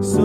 So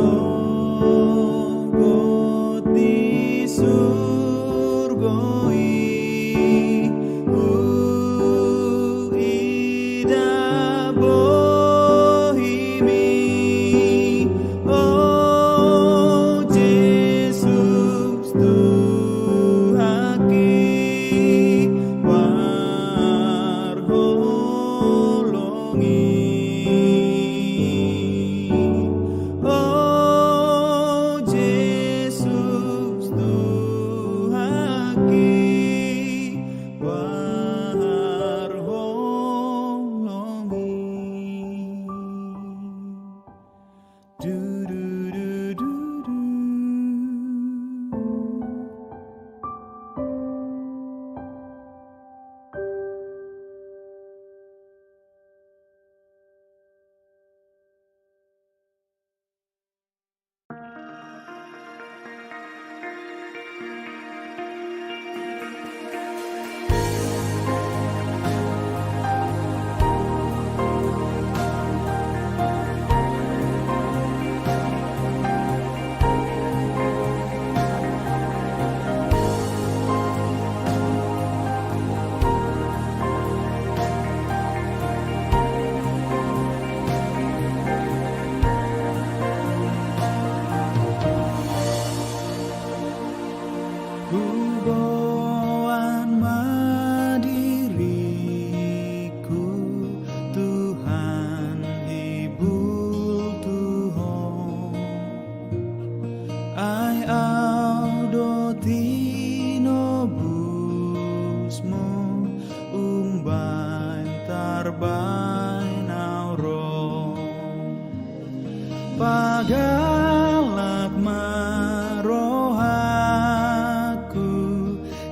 Pagalak marohaku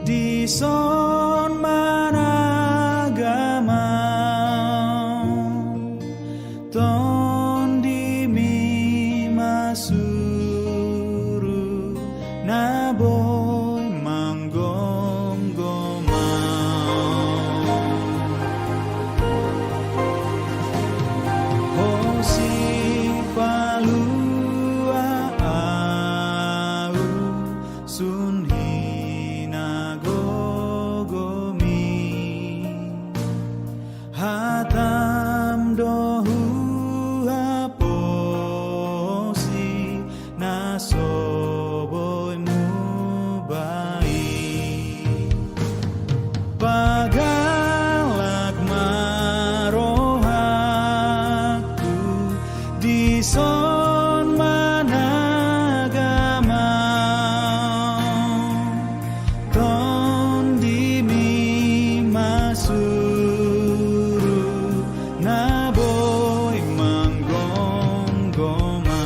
di son managama ton di mi masuru naboy manggom goma hosi palua au sun hinagogomi hatam dohu haposi nasoboy mubai pagalak marohaku di son managama ton di mi masuru naboy manggom-goma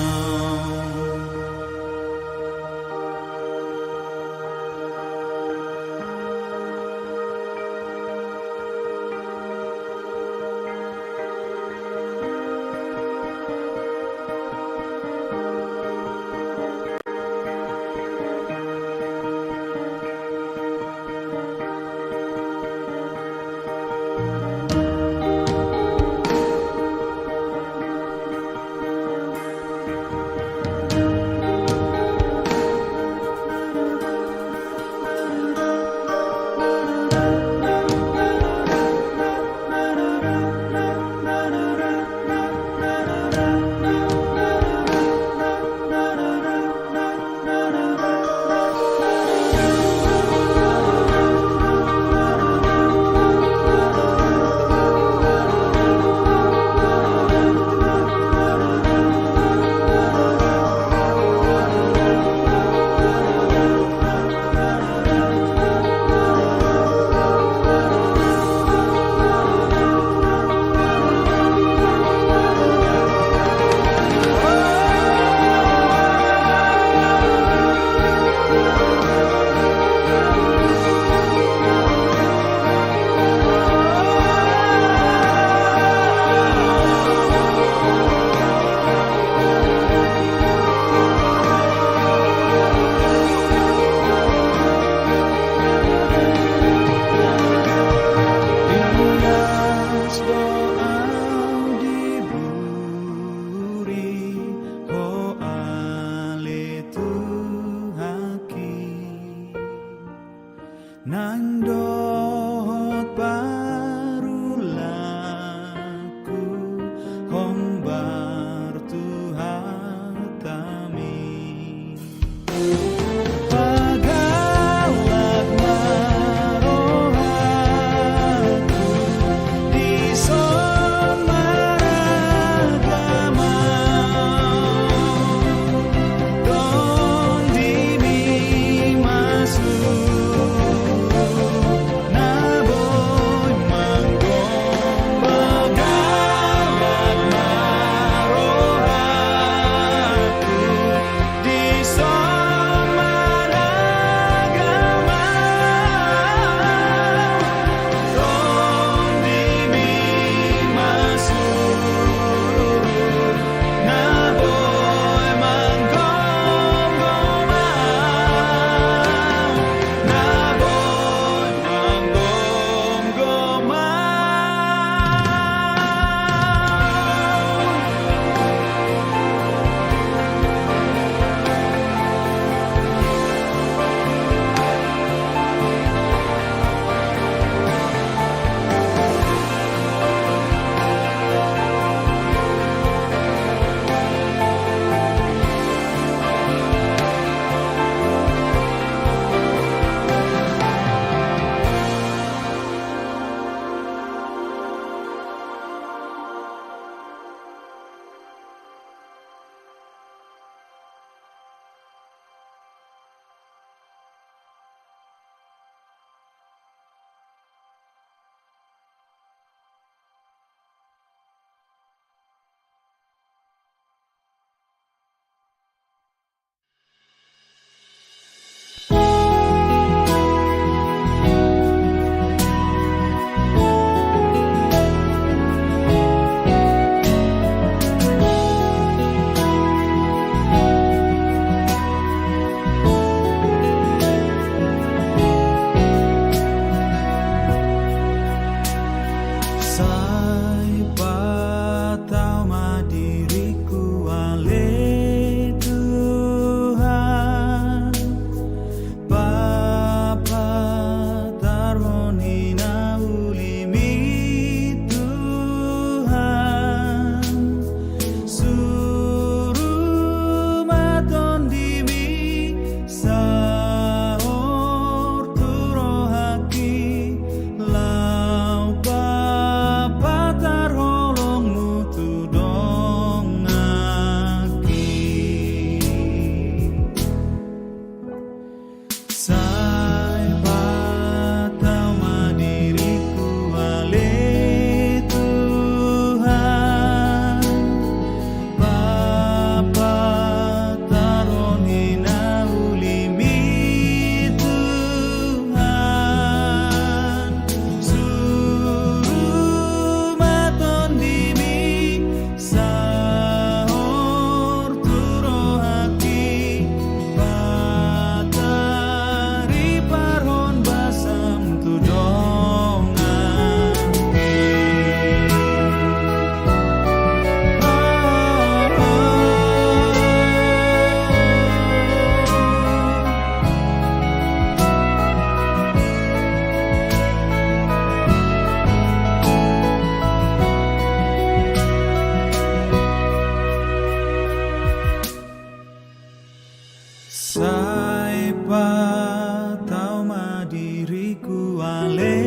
patau ma diriku ale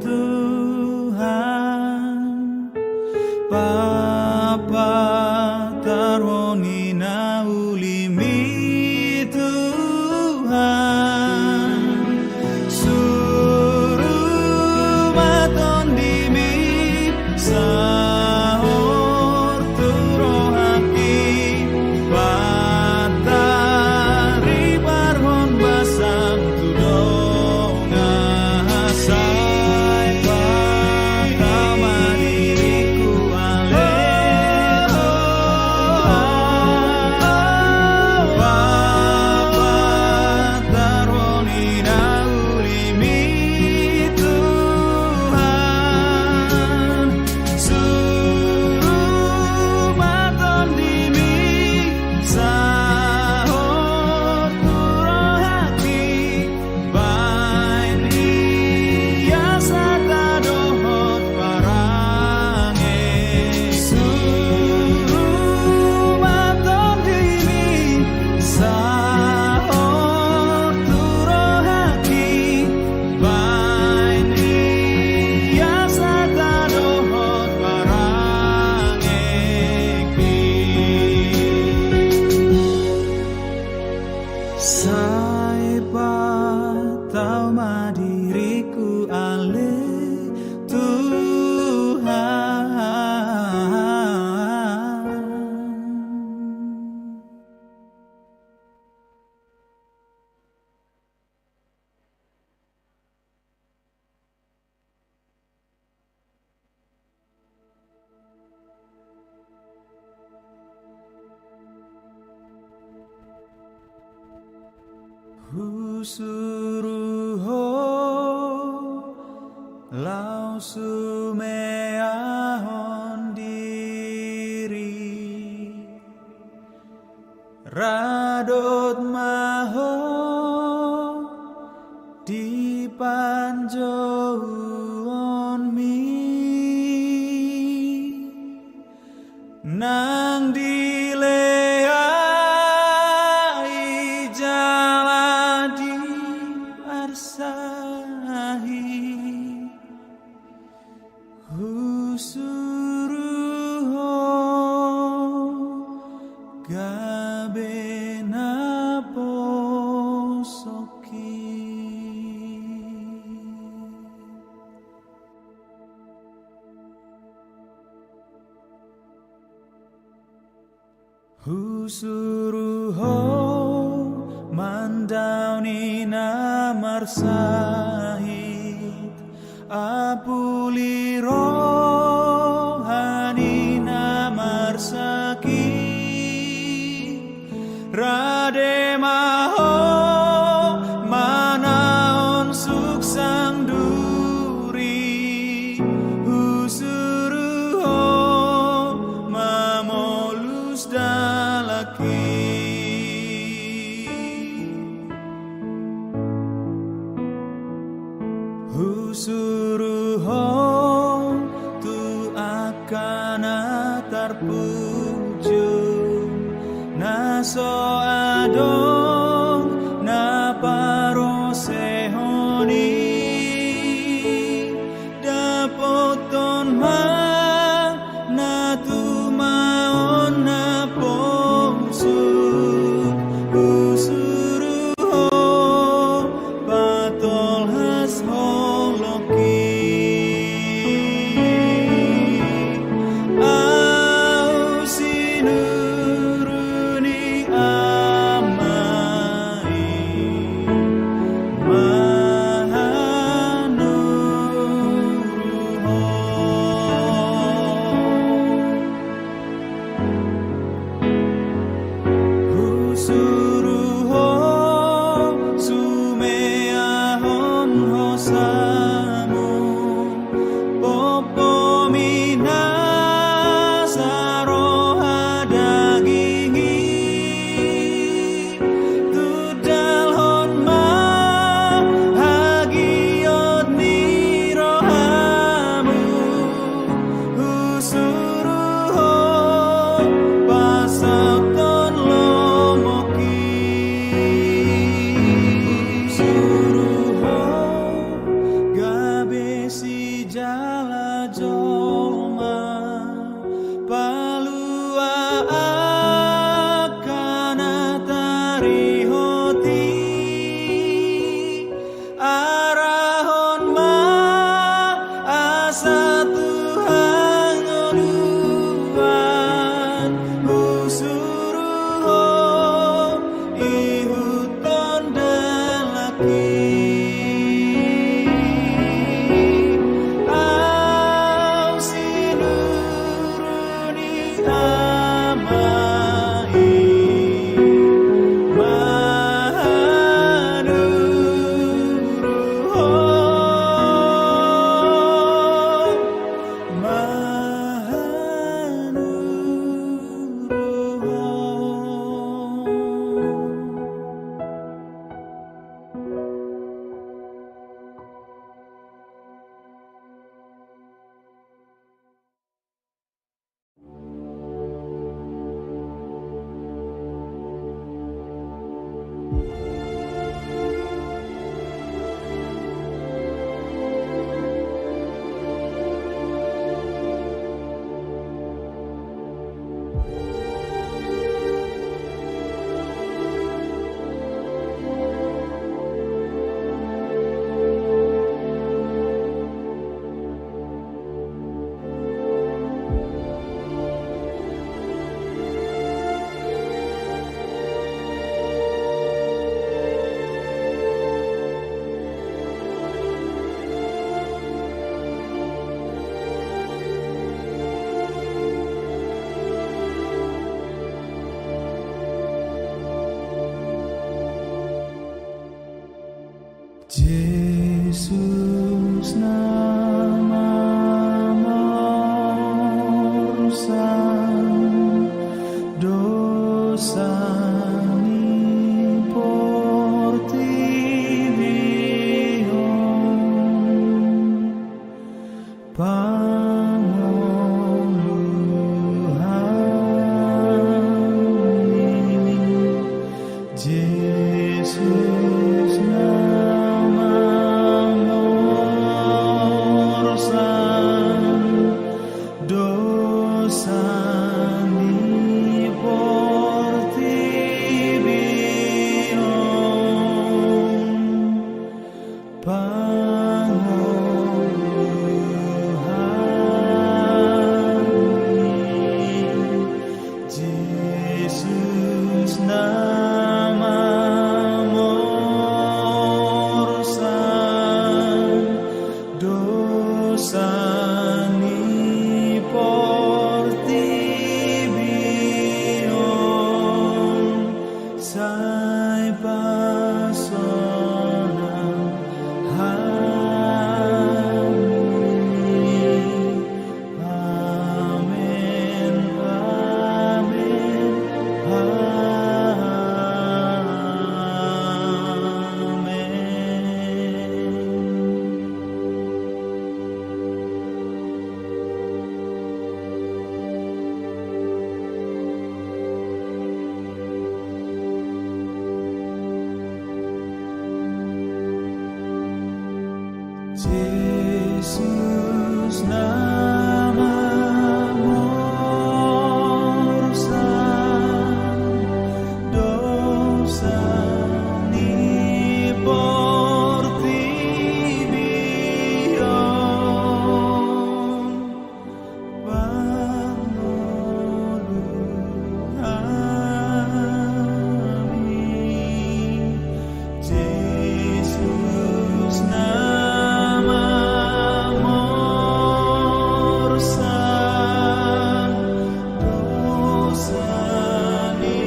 Tuhan Papa tarwoni na ulimi Tuhan suruh maton dimi sahur turo haki patari barhon basang tudong asai patau madiriku ale Papa tarwoni na ulimi Tuhan suruh maton dimi sahur turo haki bain iya sata dohot parange suruh maton dimi sahur turo haki bain iya sata dohot parange Sai patau ma diriku ale Tuhan Husuruho lau sumeahon diri radot maho di panjauhan mi nang dileai jaladi arsahi husuruho gabena posoki Husuruho mandauni namar sahid apuli rohani namar sakit rade maho manaon suksang duri husuruho mamolus dalaki Husuruho tu akan terpuju naso adong na paro sehoni dapoton ma na tu maon na ponsu husuruho patol has holoki au sinuruni ama Yesus namamu rusak dosa ni portivion panguluhani Yesus namamu rusak dosa ni portivion Yesus namamu rusak dosa ni portivion sai pasonam Amin, amin, Yesus namamu rusak dosa ni portivion panguluhani Yesus namamu rusak dosa ni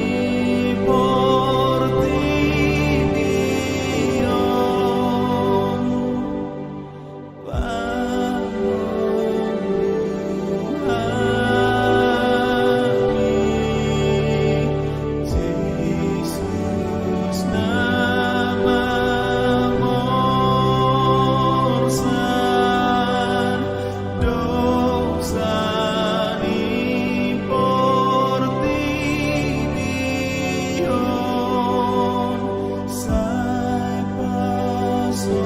portivion Yesus namamu rusak dosa ni portivion sai pasonam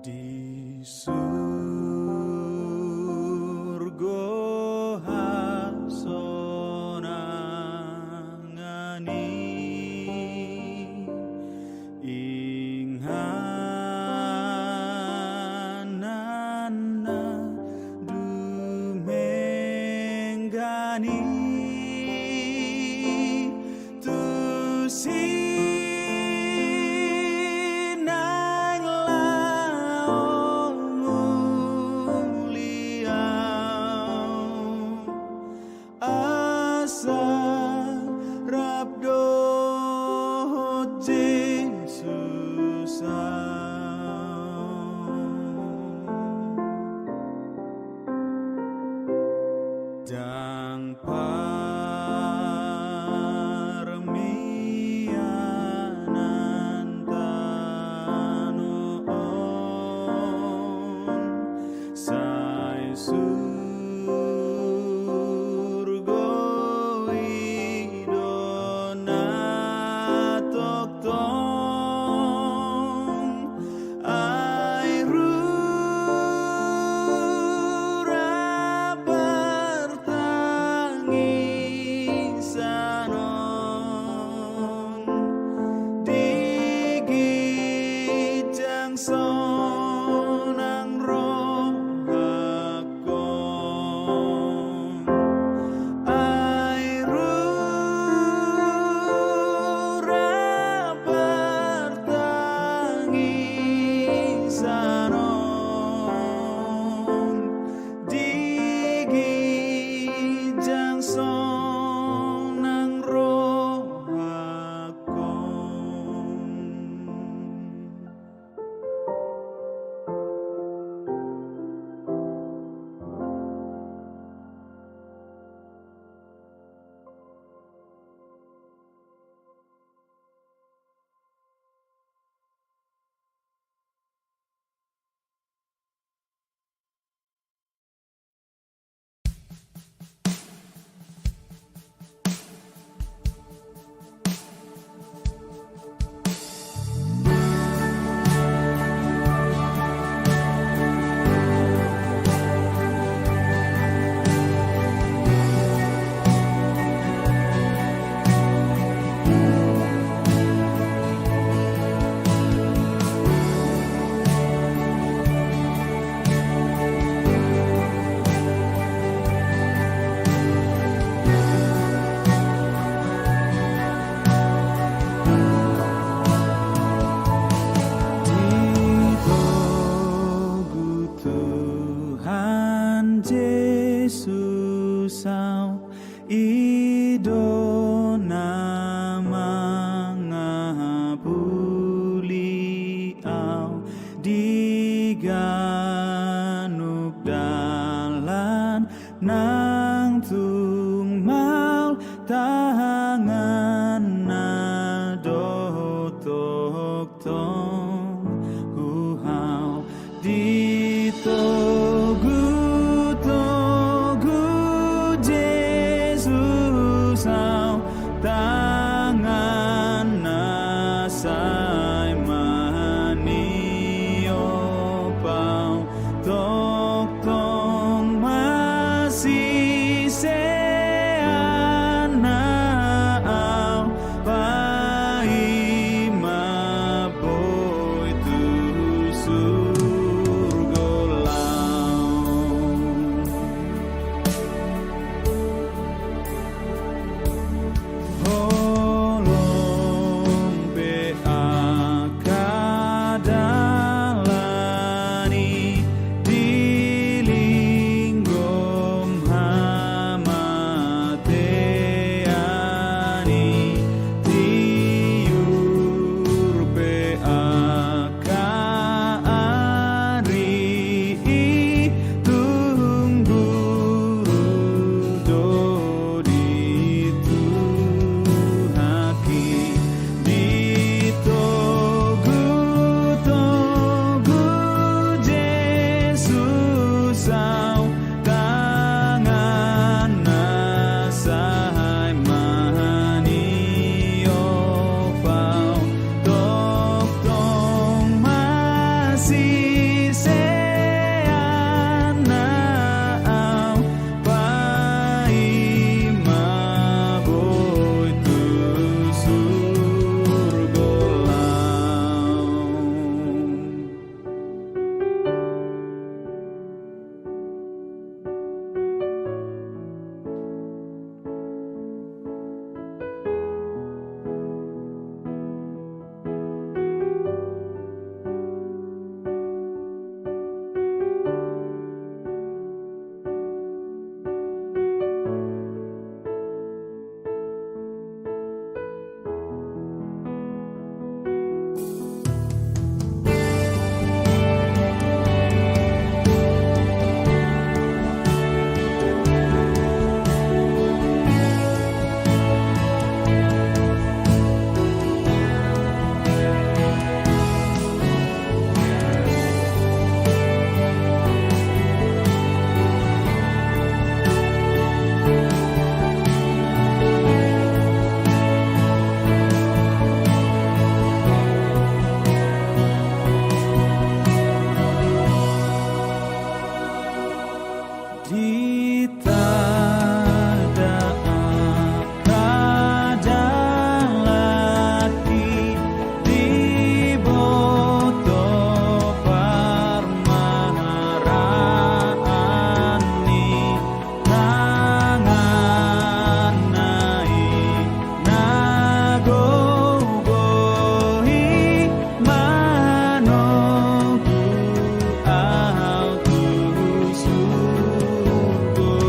di surga hasonangani inghanana dumenggani tusinang laon mulia asa rabdo Yesus dan Jesus sao idona mangabuli au diganuk dalan nang tungmal tangan na dotok tong huhau di togu Jesus au tangan nasai manio pau tok tong masih seana au pai maboy tu surgolau holong be akadalani dilinggom hamateani tiur be akaari tungguru dodi tuhaki di togu Jesus au tangan nasai manio pau tok tong masih seana au pai maboy tu surgolau. Go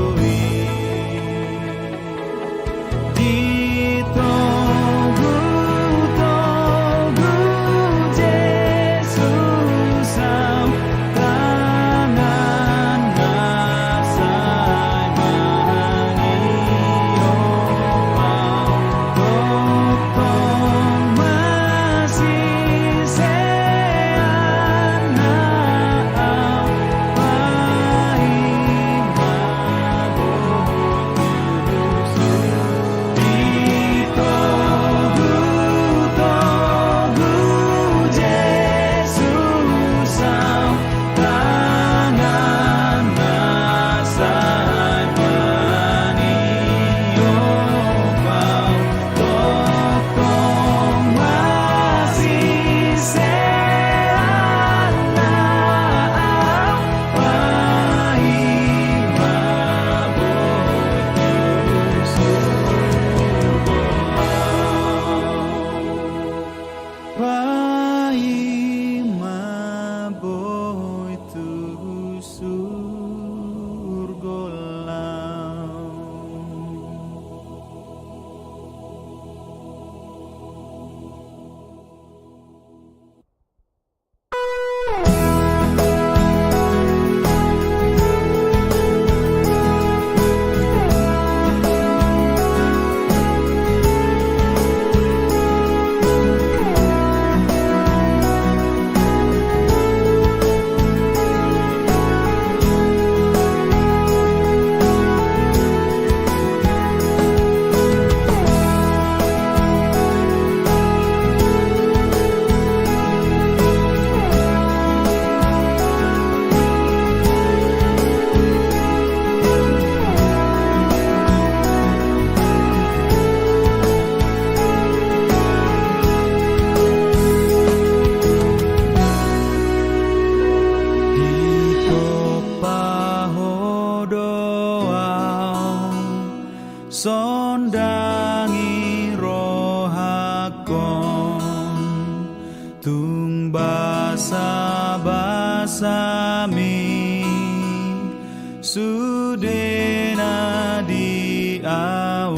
sudena di awon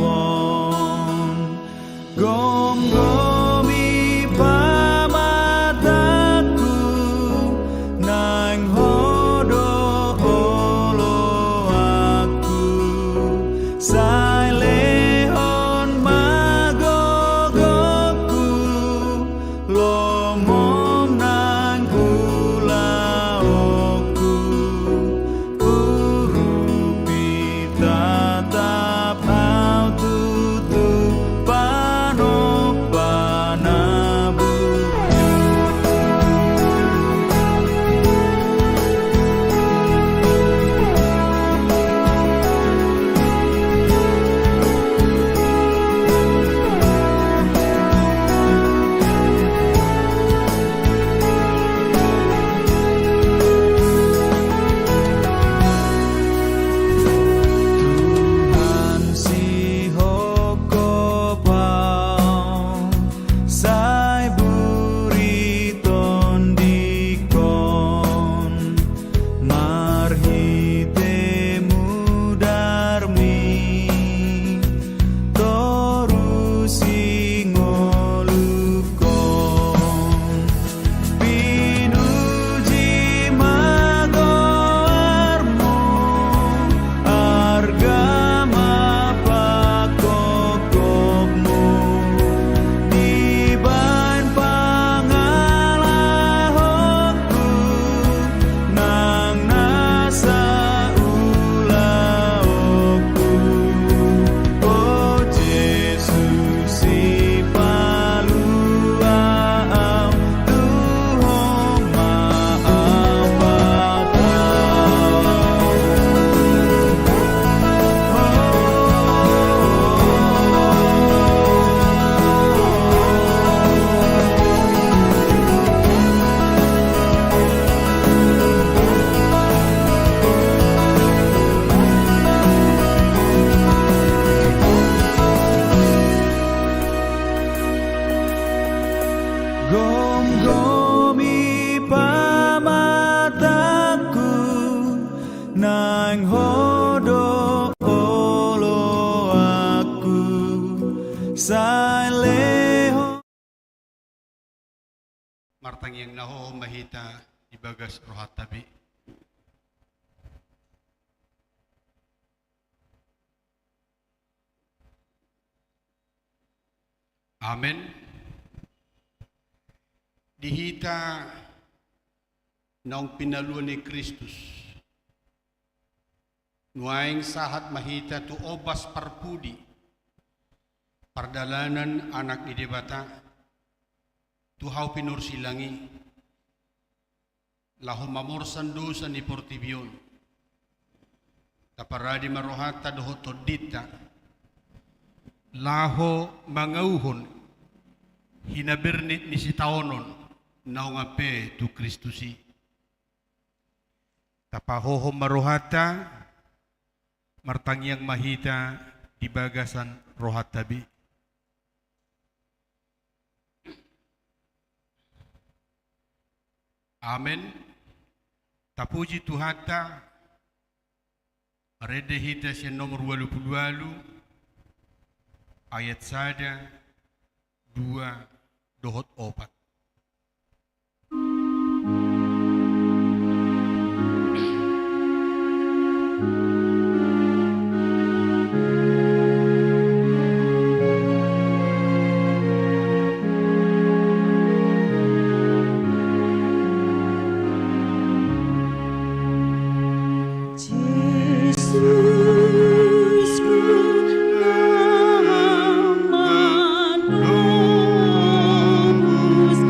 gom-gomi pamataku nang hodo olo aku sailehon magogoku lomom nang ulaoku urupi tatap au tutu panopanabu Tuhan si hoko pau sai buriton dikon marhite mudarmi torusi ngolukon pinuji magoarmu argama pakokokmu diban pangalahokku nang nasa ulaokku oh Jesus si paluau Tuhong gom-gomi pamataku nang hodo olo aku saileho Martang yang naho mahita ibagas rohat tabi. Amen. Dihita naong pinaluan ni Kristus. Nuaing sahat mahita tu obas parpudi. Pardalanan anak ni debata. Tuhaw pinursilangi. Laho mamorsan dosa ni Portibion. Taparadi marohata doho todita. Laho mangauhon. Hinabernit ni si taonon. Naungape tu Kristusi. Tapahoho marohata. Martangyang mahita di bagasan rohat tabi. Amen. Tapuji Tuhata. Rede hita siya nomor 88 ayat sada 2 dohot 4. Jesus ku nama menembus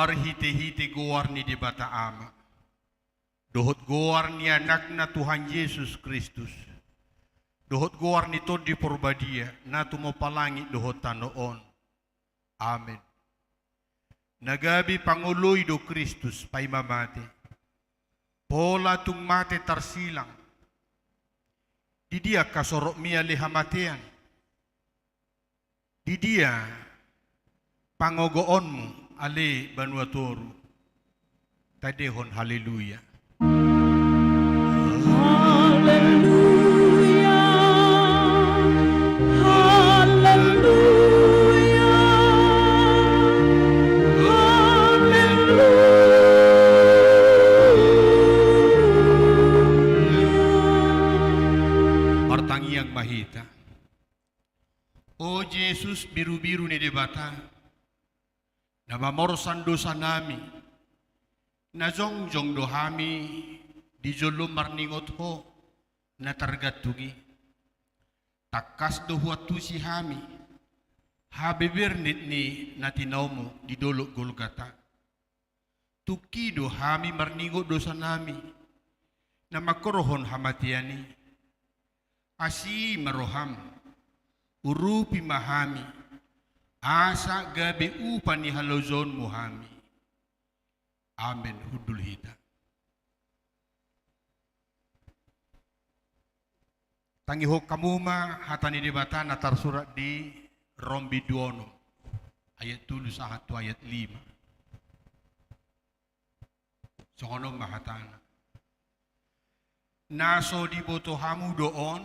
marhite-hite goar ni di bata ama. Dohot goar ni anak na Tuhan Yesus Kristus. Dohot goar ni to di porbadia na tumopalangi dohot tanoon. Amen. Nagabi Panguloy do Kristus pay mamate. Pola tung mate tarsilang. Didia kasorok mia lihamatean. Didia pangogoonmu ale banuatoru. Tadehon haleluya. Martangiang mahita. O Jesus, biru-biru ni debata, na mamorsan dosa nami, na zongjong dohami, di jolo marningot ho, na targatugi. Takas dohuat tu si hami, habibirnit ni na tinaw mo di dolo Golgata. Tukido hami marningot dosa nami, na makorohon hamatiani, asi maroham, urupi mahami, asa gabi upa ni halozon muhami. Amen. Hudul hita. Tangiho kamuma hatani debata na tarsurat di Rombi Duono ayat 1 ayat 5. Songonong mahatana. Naso di botohamu doon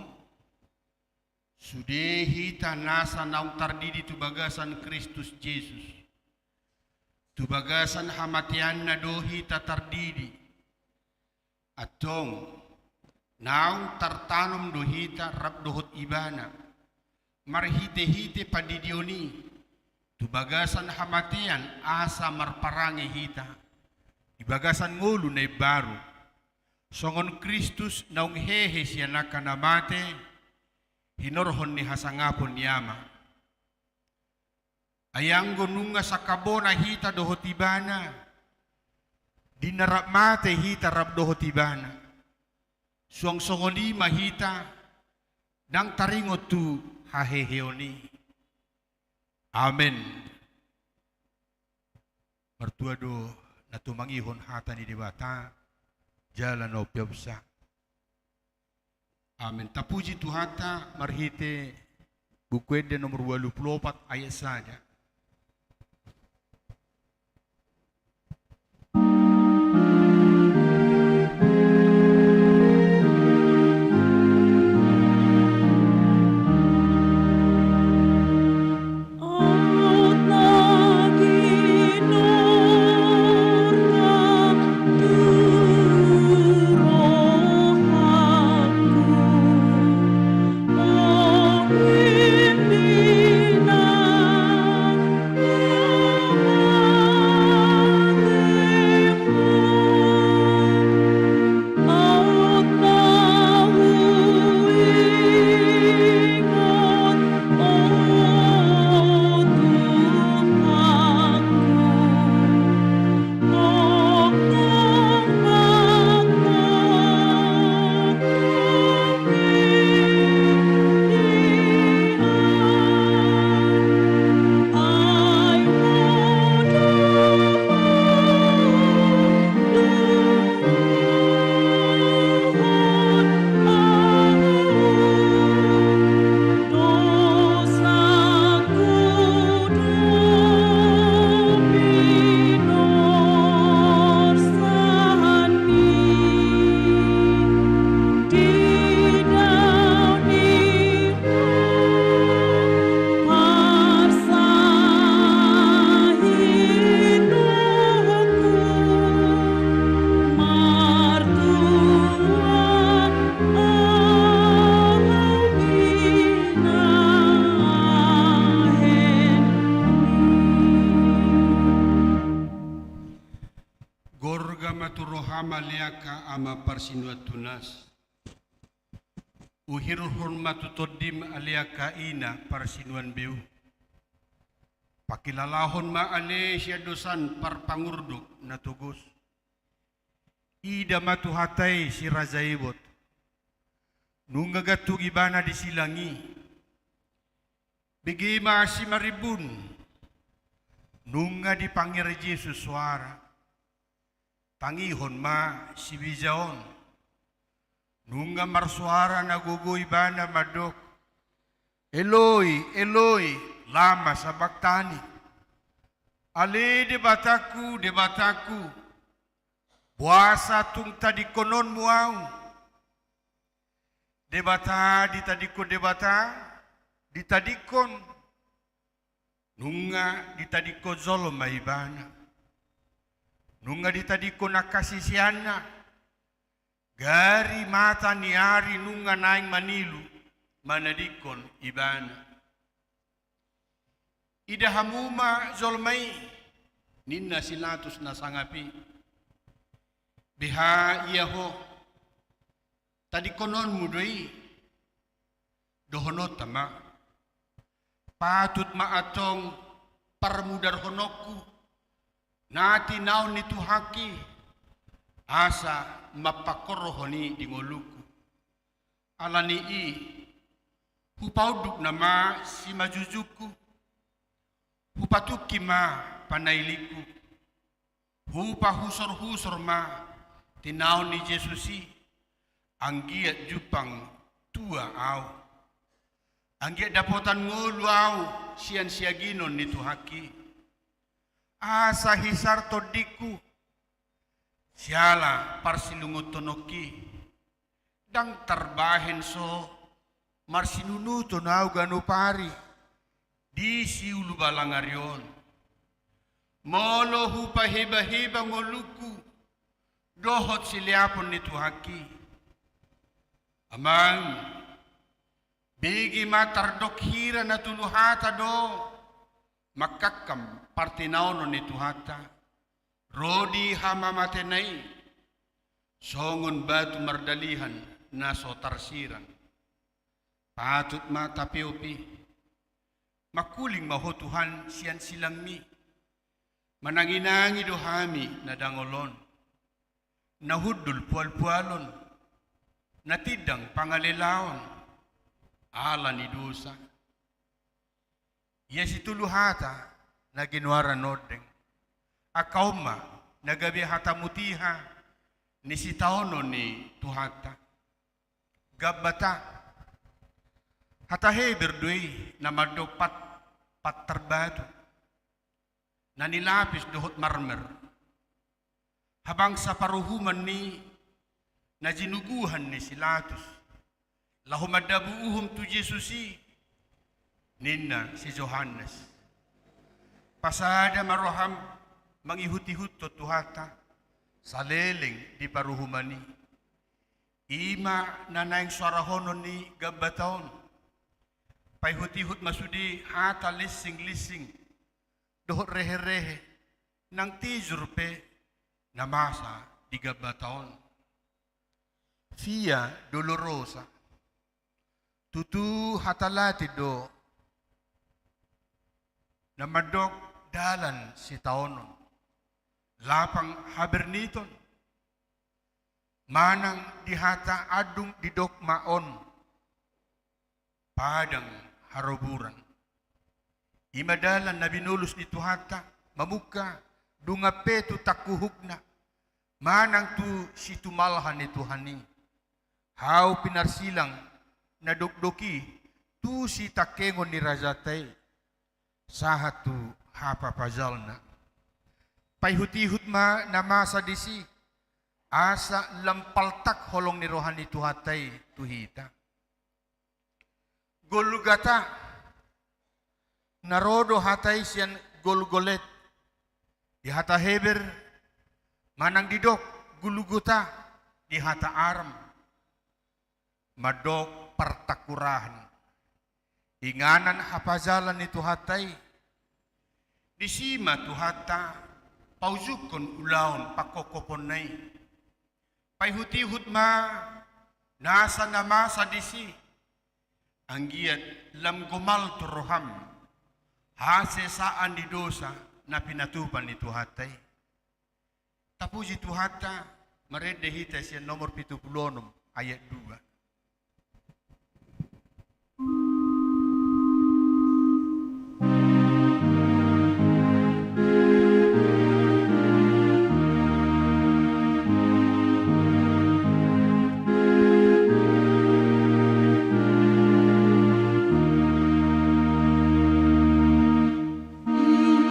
sudehi tanasa naung tardidi tu bagasan Kristus Yesus. Tu bagasan hamatian na dohi tatardidi. Atong naung tartanom dohita rap dohot ibana. Marhite-hite padidioni. Tu bagasan hamatian asa marparangi hita. Ibagasan ngulu na baru. Songon Kristus naung hehe siya nakanamate. Hinorhon ni hasangapon niyama. Ayang gununga sa kabona hita dohotibana. Dinarap mate hita rap dohotibana. Suang songoni mahita. Nang taringot tu haheheoni. Amen. Mertua do natumangihon hata ni debata. Jalan o piobsa. Amen. Tapuji Tuhata marhite bukwede nomor 24 ayat saja. Hamaliaka ama parsinuat tunas. Uhirul hormatu todim aliaka ina parsinuan biu. Pakilalahon maale siya dosan parpangurdok na tugos. Ida matuhatay si Razaibot. Nung gagatug ibana di silangi. Bigima si Maribun. Nung nga di pangir Jesus suara. Pangihon ma si Bijaon. Nung nga marsuara nagugoy bana madok. Eloi, Eloi, lama sabaktani. Ale debataku, debataku. Puasa tung tadi konon muau. Debata ditadiko debata, ditadikon. Nunga ditadiko zolo maibana. Nunga ditadiko nakasisiana. Gari mata niari nunga naing manilu. Manadikon ibana. Ida hamuma zolmai. Ninna silatus na sangapi. Biha iyaho. Tadi konon mudoi. Dohonot tama. Patut maatong parmudar honoku. Nati naon nitu haki. Asa mapakorohoni di ngoluku. Alani i. Hupauduk nama si majujuku. Hupatuki ma panailiku. Hupa husor-husor ma tinaon ni Jesusi. Anggiat jupang tua au. Anggiat dapotan ngulu au sian siaginon ni tuhaki. Asa hisar todiku. Siala parsilungut tonoki. Dang terbahen so. Marsinunuto nau ganupari di siulu balangarion. Molo hupa heba-heba ngoluku. Dohot siliapon ni tuhaki. Amang bigi matardok hira na tuluhata do. Makakam partinaono ni tuhata. Rodi hamamatenay. Songon batu mardalihan na sotarsiran. Patut mata piopi. Makuling maho Tuhan siyan silang mi. Mananginangi dohami na dangolon. Nahudul pual-pualon. Natidang pangalilaon. Ala ni dosa. Yes ituluhata na ginwara nodeng. Akauma nagabi hatamutiha ni sitaono ni tuhata. Gabata. Hatahe berdui na madopat patterbatu. Na nilapis dohot marmer. Habang sa paruhuman ni na jinuguhan ni silatus. Lahumadabuuhum tu Jesusi. Ninna si Johannes. Pasada maroham mangihut-ihut to tuhata. Saleling di paruhuman ni. Ima nanaing suarahonon ni gabataon. Payhut-ihut masudi hata lising-lising. Dohot rehe-rehe. Nang tijurpe namasa di gabataon. Via dolorosa. Tutu hatalati do. Namadok dalan si taonon. Lapang haberniton. Manang dihata adung didok maon. Padang haroburan. Imadalan na binulus ni tuhata, mamuka, dungape tu takuhugna. Manang tu si tumalhan ni Tuhani. Hau pinarsilang na dokdoki, tu si takengon ni Rajatay. Sahatu hapapazalna. Payhutihut ma namasa disi. Asa lampaltak holong ni rohani tuhatay tuhita. Golgata. Narodo hatay siyan Golgolet. Di hata Heber. Manang didok. Guluguta. Di hata Aram. Madok partakurahan. Inganan hapazalan ni tuhatay. Di sima tuhata. Pauzukon ulaon pakokoponay. Payhutihut ma. Nasa namasa disi. Anggiat lam gumal turoham. Hasesaan di dosa na pinatupan ni Tuhatay. Tapuji Tuhata, marede hita siya nomor 76 ayat 2.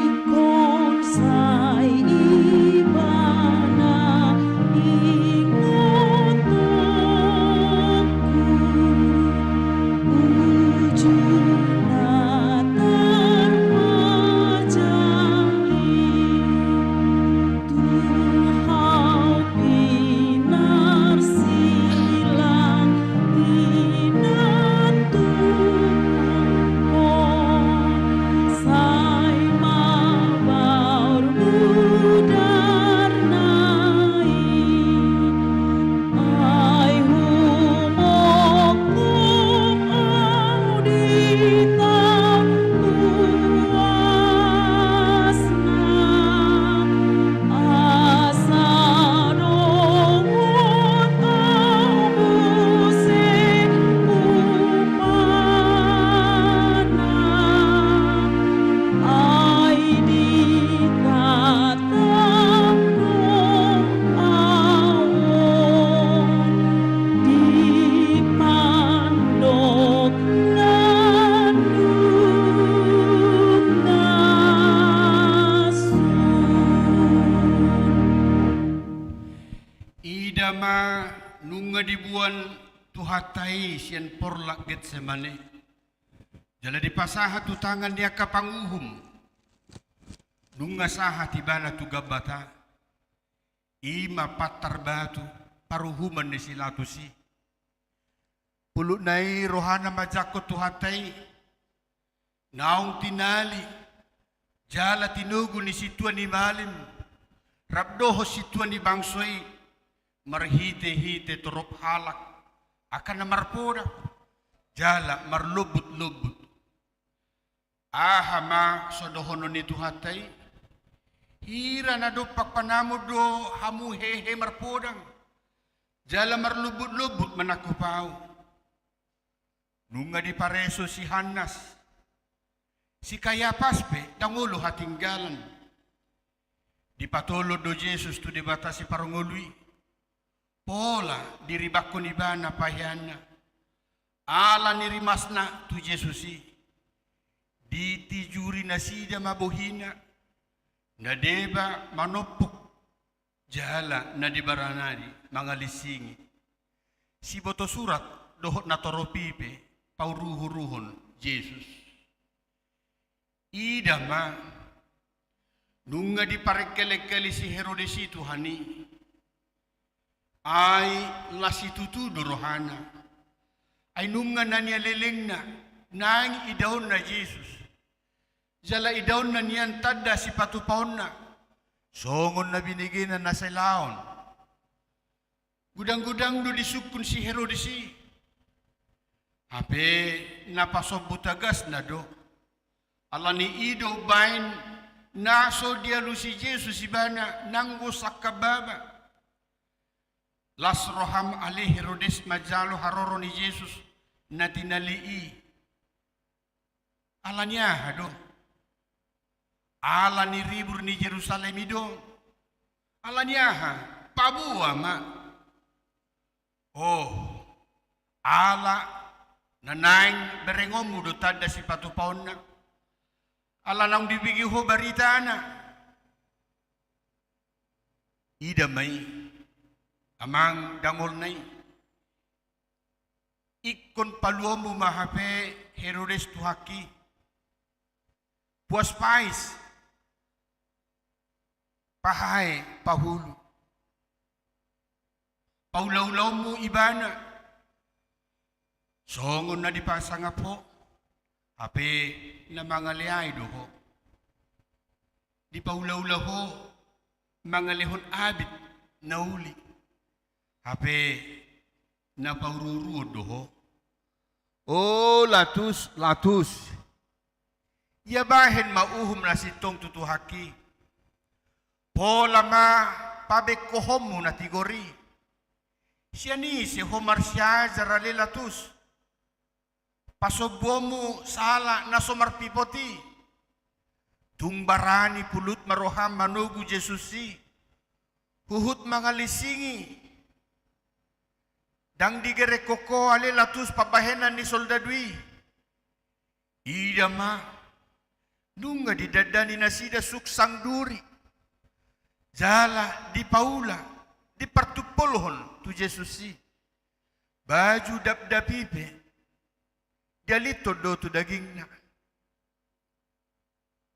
Ikon sai ibana ingotoku ujuna terpajari Tuhau pinar silang inatumpon Sai mabaur budar nai Ai humokum audita puasna Asarongot aubuse upana Ai dikatakan awon dipandok ngandung ngasun Idama nunga dibuan Tuhatay siyan porlak Getsemane. Jala dipasaha tu tangan dia kapanguhum. Nunga saha tibana tu gabata. Ima patar batu paruhuman ni silatusi. Puluk nai rohana majako Tuhatay. Naung tinali. Jala tinugu ni situan ni malim. Rabdoho situan ni bangsoy. Marhite-hite turop halak. Akan na marpoda. Jala marlubut-lubut. Ahama sodohono ni Tuhatay. Hira na do pagpanamo do hamu hehe marpodang. Jala marlubut-lubut manakupaw. Nunga di pareso si Hanas. Si Kayapaspe dangulo hatinggalan. Di patolo do Jesus tu dibata si parangului. Pola diribakko ni bana pahiyana. Ala nirimasna tu Jesusi. Ditijuri na sida mabuhina. Nadeba manopok. Jala na dibaranadi mga lisingi. Si boto surat dohot na toropipe pauruhuruhon Jesus. Idama nunga di parekele-kele si Herodes itu hani. Ay lasitutu rohana. Ay nunga na niya leleng na nang idahon na Jesus. Jala idahon na niyan tada si patupahon na. Songon na binigay na nasa laon. Gudang-gudang do disukun si Herodes. Hape napasobutagas na do. Ala ni ido bain naso dia lu si Jesus ibana nanggo sakababa. Las roham ali Herodes majalo haroro ni Jesus na tinalii. Ala niya hado. Ala ni ribur ni Jerusalem ido. Ala niya ha. Pabuwa ma. Oh. Ala nanaing berengomu do tada si patupahon na. Ala nang dibigi ho barita na. Ida may. Amang dangol nai. Ikon paluamu mahape Herodes tuhaki. Puas pais. Pahay pahulu. Paulaw-law mo ibana. Songon na dipasang po. Hape na mga liay doho. Di paulaw-law ho. Mga lehon abit na uli. Hape na paururu doho. Oh latus. Ya bahen mauhum na sitong tutuhaki. Pola ma pabek kohomu na tigori. Siya ni si Homar siya zaralilatus. Pasobomu sala na somarpipoti. Tungbarani pulut maroham manugu Jesusi. Huhut mga lisingi. Dang digere koko alilatus pabahenan ni soldadwi. Ida ma. Nunga didadani na sida suksang duri. Jala di paula. Di partupolhon tu Jesusi. Baju dap-dapipe. Dialito do tu daging na.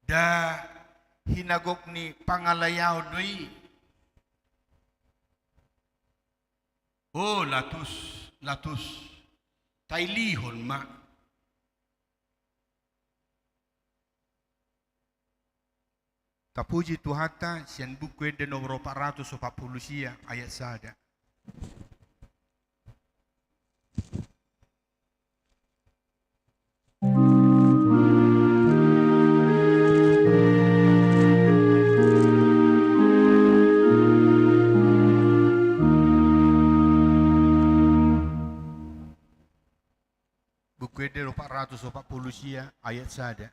Da hinagok ni pangalayaw doi. Oh latus. Tailihon ma. Kapuji Tuhata sian buku de nomor 440 ayat sada. Buku de 440 ayat sada.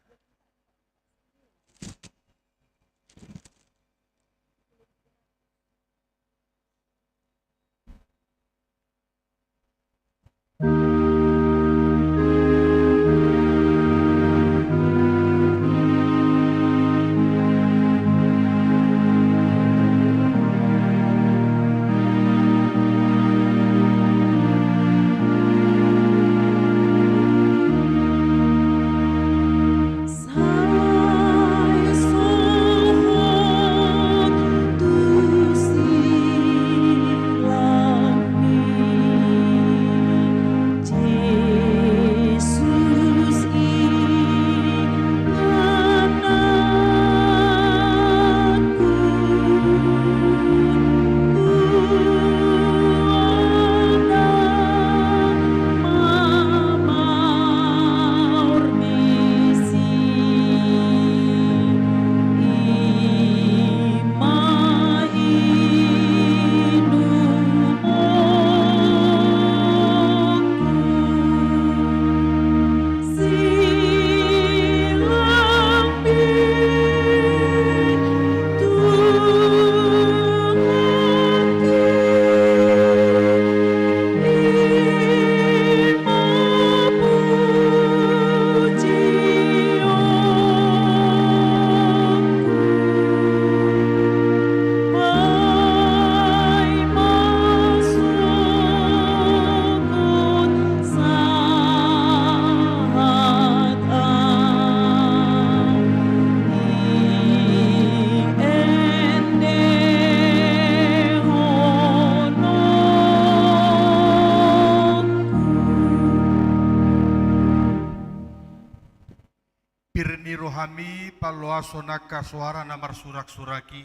Pirni rohami paloa sonaka suara namar surak-suraki.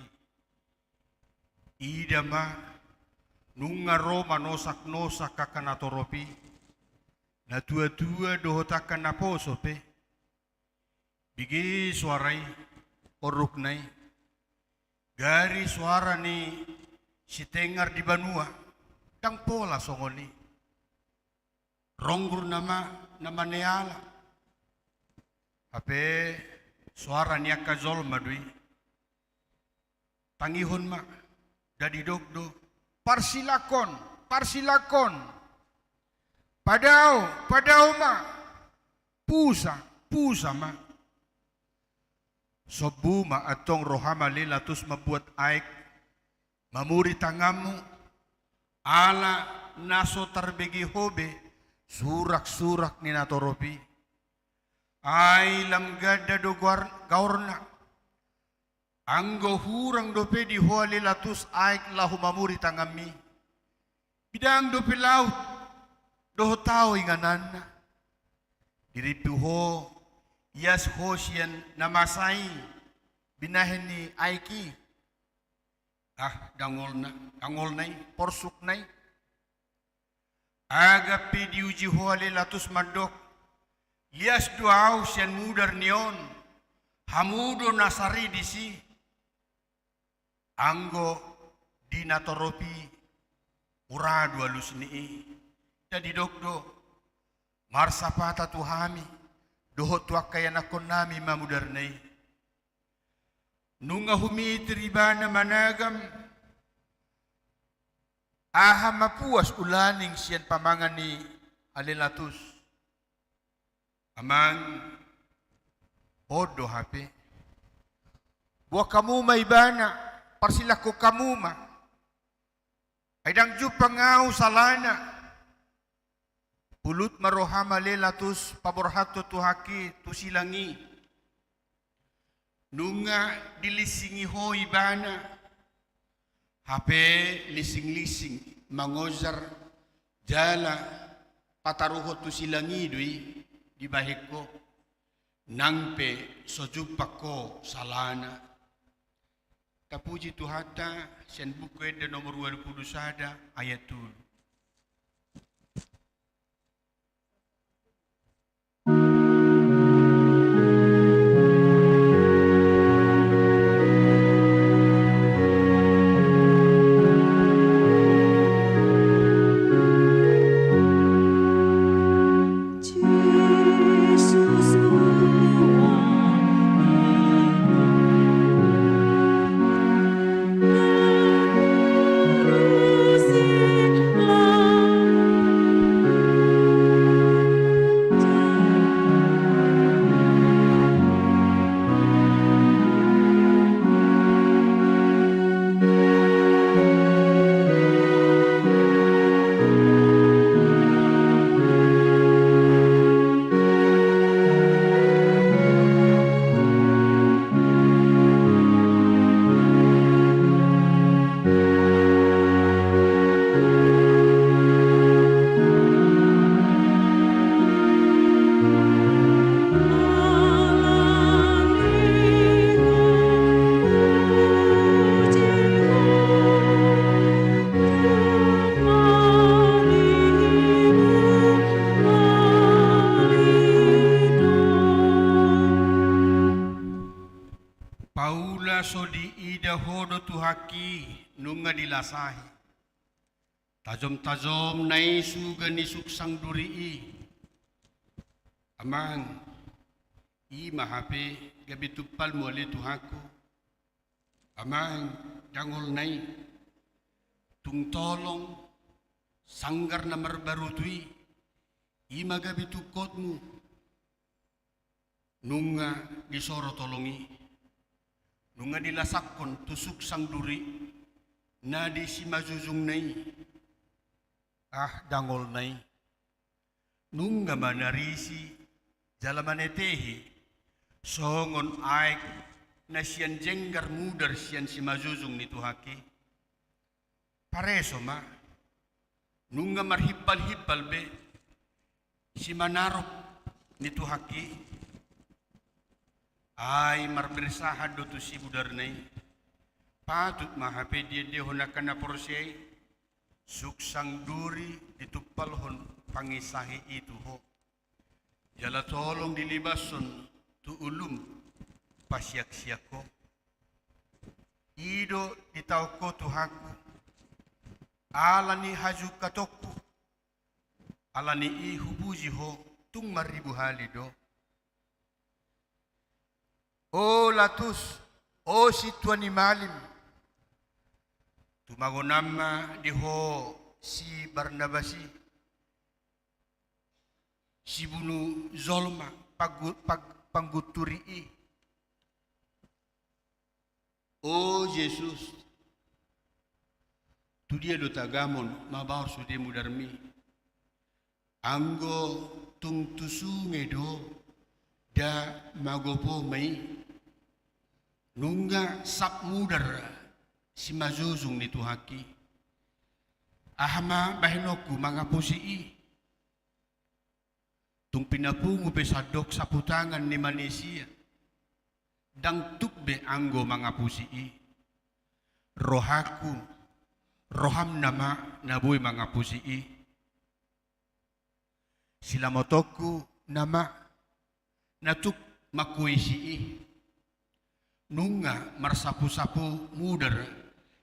Idama nunga roma nosak-nosak kakanatoropi. Na tua-tua dohotakan naposope. Bigi suarai oruknai. Gari suara ni si tengar di Banua. Dang pola songoni. Ronggur nama neala. Ape suara niya kazol madui. Tangihon ma. Dadi dogdo. Parsilakon. Padao ma. Pusa ma. Sobu ma atong rohama lilatus mabuat aik. Mamuri tangamu. Ala naso tarbegi hobe. Surak-surak ni natoropi. Ay lam gada do gaurna. Anggo hurang dope di huali latus aik lahu mamuri tangami. Bidang dope laut. Doho tao inganana. Diripuho. Yas hosyan namasai. Binahin ni aiki. Dangol nai. Porsuk nai. Agapi diuji huali latus madok. Lias duau sian mudar nion. Hamudo nasari disi. Anggo dinatoropi uradu alus ni. Jadi dokdo marsapata tuhami dohot wakaya nakon nami mamudarnai. Nunga humi tribana managam aha mapuas ulaning siyan pamangan ni Alelatus. Amang bodo hape. Buah kamu maibana parsilako kamu ma. Aidang jupa ngau salana. Pulut marohama Alelatus paborhato tuhaki tusilangi. Nunga dilisingi ho ibana. Hape lising-lising mangozar jala pataruho tusilangi dui di bahiko nangpe sojupako salana. Tapuji Tuhata sian buku eda nomor 21 ayat 2. Paula sodi ida hodo tuhaki nunga dilasahi. Tajom-tajom nai suga ni suksang duri. Amang i mahape gabi tupal muali tuhaku. Amang dangol nai tung tolong sanggar namar baru tui i magabi tukotmu nunga disoro tolongi. Nunga dilasakon tusuk sang duri nadi si mazuzung nai dangol nai nunga manarisi jalamanetehi songon aik na siyan jenggar mudar siyan si mazuzung ni tuhaki pareso ma nunga marhipal-hipal be si manarok ni tuhaki ay marbersahad do tu si budarnay patut mahape dia honakan na porsay suksang duri ditupalhon pangisahi itu ho jala tolong dilibason tu ulum pasyak-syak ko ido ditau ko tuhaku alani haju katokku alani ihubuji ho tung maribu halido. Oh Latus, oh si Tuan Malim, tumago nama diho si Barnabasi, si bunu Zolma pangguturi. Oh Yesus, tu dia do tagamon mabaur sude mudarmi, anggo tung tusunge do da magopo mai. Nunga sap mudar si mazuzung ni tuhaki. Ahama bahinoku mangapusi. Tung pinapungu pesadok sa putangan ni Malaysia. Dang tukbe anggo mangapusi. Rohaku, roham nama naboy mangapusi. Sila motoku nama natuk makuisi. nunga marsapu-sapu mudar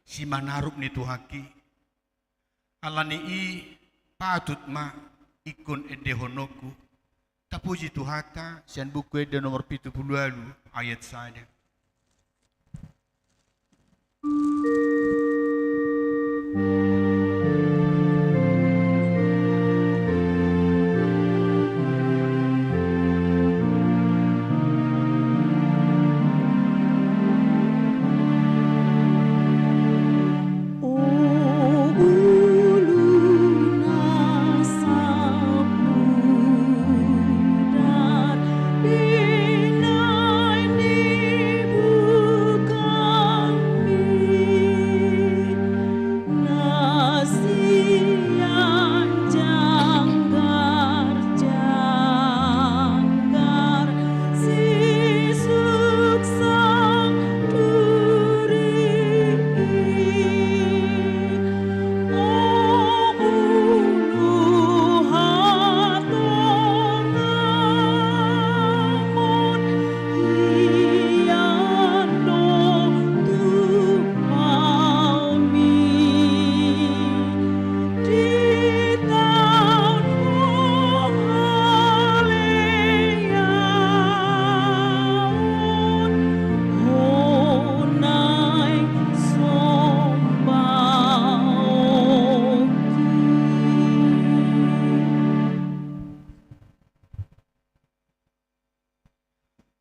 si manarup ni tuhaki alani i patut ma ikon edehonoku tapuji tuhata sian buku ede nomor 70 ayat saja.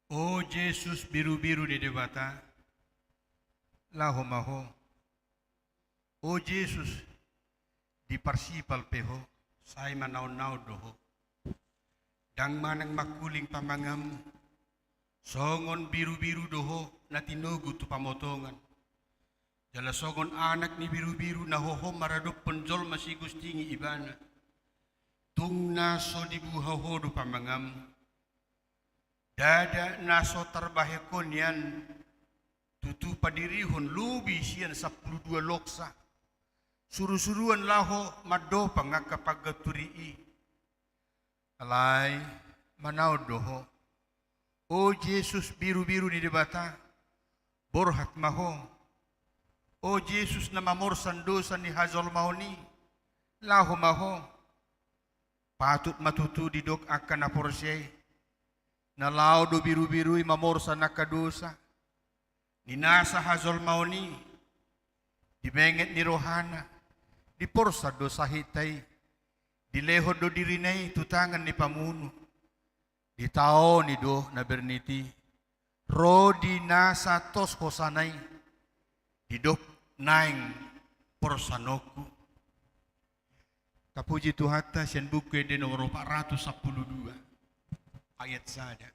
Oh Yesus biru-biru di debata, laho maho. Oh Yesus di parsipal peho, saya manau-nau doho. Dang manang makuling pamangam, songon biru-biru doho na tinugu tu pamotongan. Jala songon anak ni biru-biru na hoho maradok penjol masih gustingi ibana. Tung naso dibuhaho do pamangam. Dada naso terbahekon yan tutu padirihon lubi sian 12 loksa. Suru-suruan laho mado pangakapagaturii. Alay manau doho. O Yesus biru-biru di debata, borhat maho. O Yesus na mamorsan dosa ni hazol mahoni, laho maho. Patut matutu didok akan aporsye. Na laudo biru-biru mamorsa nakadosa. Ninasa hazol maoni. Dibenget ni rohana. Diporsa dosa hitay. Dilehod do dirinay tutangan ni pamuno. Ditao ni do na berniti. Rodi nasa tos hosanay. Didok naing porsanoku. Kapuji Tuhata sian buku de nomor 412. Ayat saja.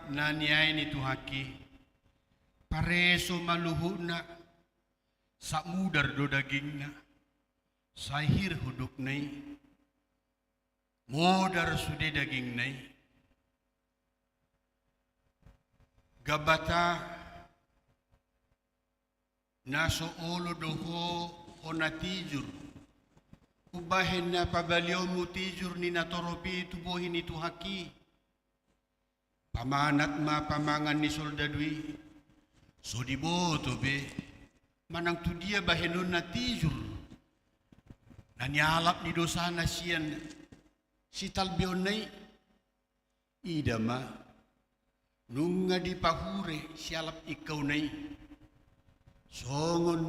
naniay ni tuhaki pareso maluhuna sa mudar do dagingna sahir huduk nai modar sude daging nai gabata naso olo doho onatijur ubahin na pabalyo mo tijur ni natoropi tubuhin ni tuhaki pamanat ma pamangan ni soldadwi so diboto be manang tu dia bahenon na tijur nanyalap ni dosa na siyan si talbion nai idama nunga di pahure sialap ikaw nai songon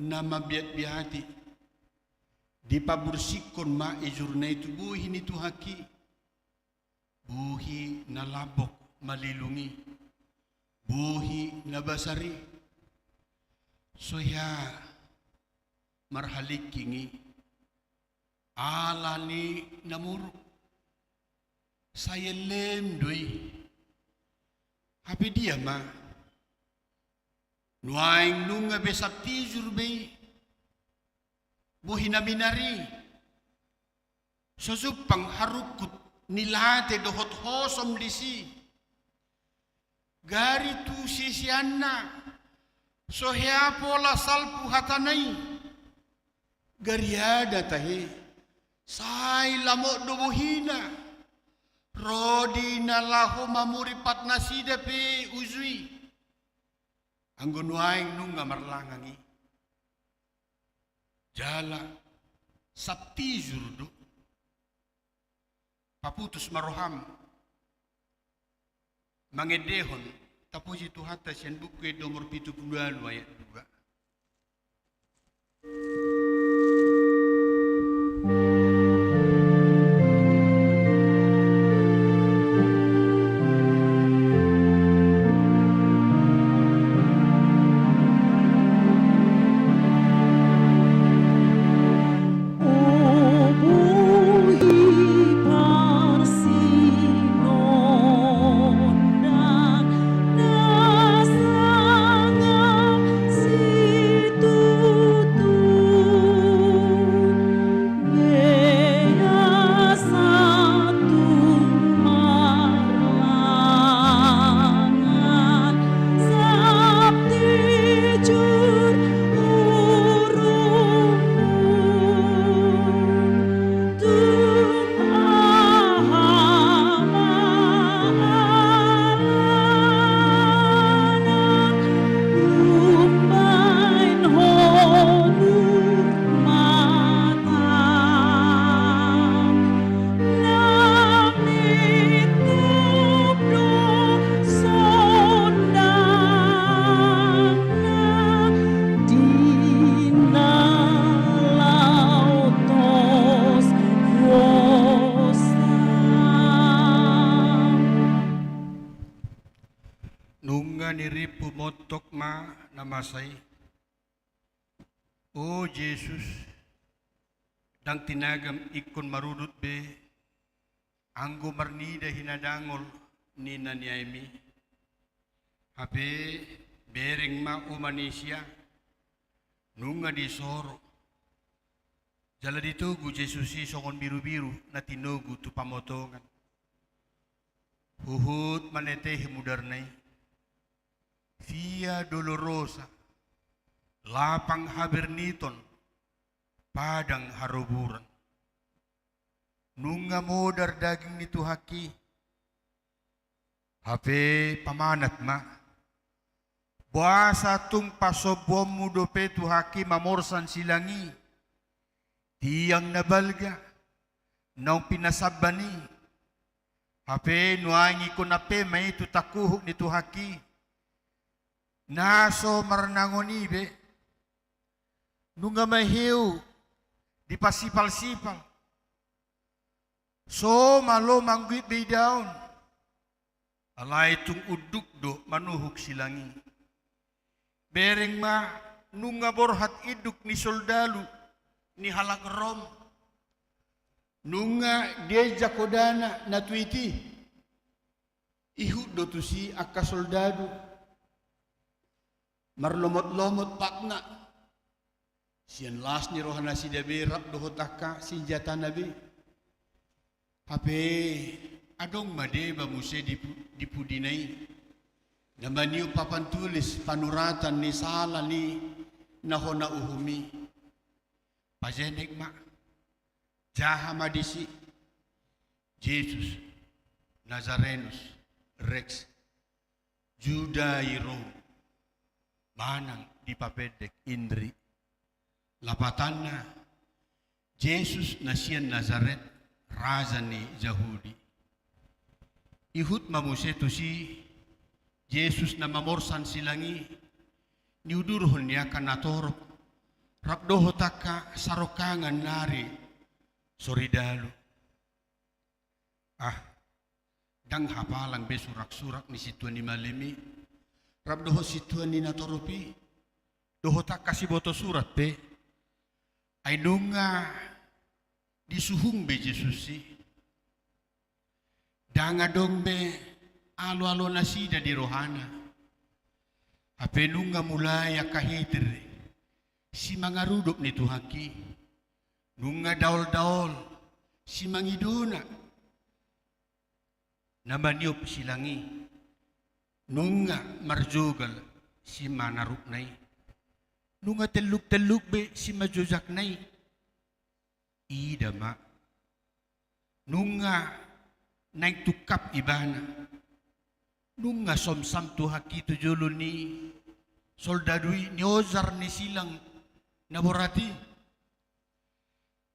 na mabiat bihati di pabursikon ma ijur nai tubuhin ni tuhaki buhi na labok malilungi buhi na basari soya marhalik kingi ala ni namuruk saya lem doi hapi dia ma nuaing nunga besap tijur be buhi na binari sosupang harukut nilate dohot hosom disi gari tu sisianna sohya pola salpu hatanai gariada tahe sai lamok dobuhina rodi nalahu mamuri patnasida pe uzui anggonuaing nunga marlangangi jala sabti jurdu paputus maroham mangedehon tapuji tuhata sian buku nomor 72 ayat 2 niripu motok ma namasay. O Jesus, dang tinagam ikon marudut be, anggo marnida hinadangol ni naniaymi. Hape bereng ma o manisya, nunga di soro. Jala ditugu Jesus si songon biru-biru na tinugu tu pamotongan. Huhut maneteh mudarnay. Via dolorosa, lapang haberniton, padang haruburan. Nunga modar daging nitu haki. Hape pamanat ma. Buasa tung pasobom mudope tu haki mamorsan silangi. Tiyang nabalga, naung pinasabani. Hape nuangi ko nape may tutakuhuk ni tuhaki. Naso marnangoni be. Nunga mahiu, di pasipal-sipal. So malo mangguit be daun. Alay tung uduk do manuhuk silangi. Bereng ma nunga borhat iduk ni soldalu. Ni halak rom nunga dia jakodana na tuiti Ihud do tu si akka soldado. Marlomot-lomot pakna. Sian las ni rohana si dabe rap dohot akka senjata nabi. Hape adong made ba muse dipudinai. Namaniu papan tulis panuratan ni sala ni nahona uhumi. Pajenek ma. Jaha madisi. Jesus Nazarenus Rex Judairo manang di papedek Indri lapatanna Jesus nasian Nazaret razani Yahudi ihut mamuse tu si Jesus na mamorsan silangi niudurhon niya kanatorok rakdoho taka sarokangan nari soridalu dang hapalang be surak-surak ni situan ni malimi rabdoho situan ni natoropi doho tak kasih boto surat be ay nunga disuhung be Jesusi danga dong be alo-alo nasida di rohana hape nunga mulai akahitir si mangarudop ni tuhaki nunga daol-daol si mangiduna namaniup silangi nunga marjugal si manaruk nai nunga teluk-teluk be si majujak nai idama nunga naik tukap ibana nunga somsam tuhaki tujulu ni soldadui ni ozar ni silang naborati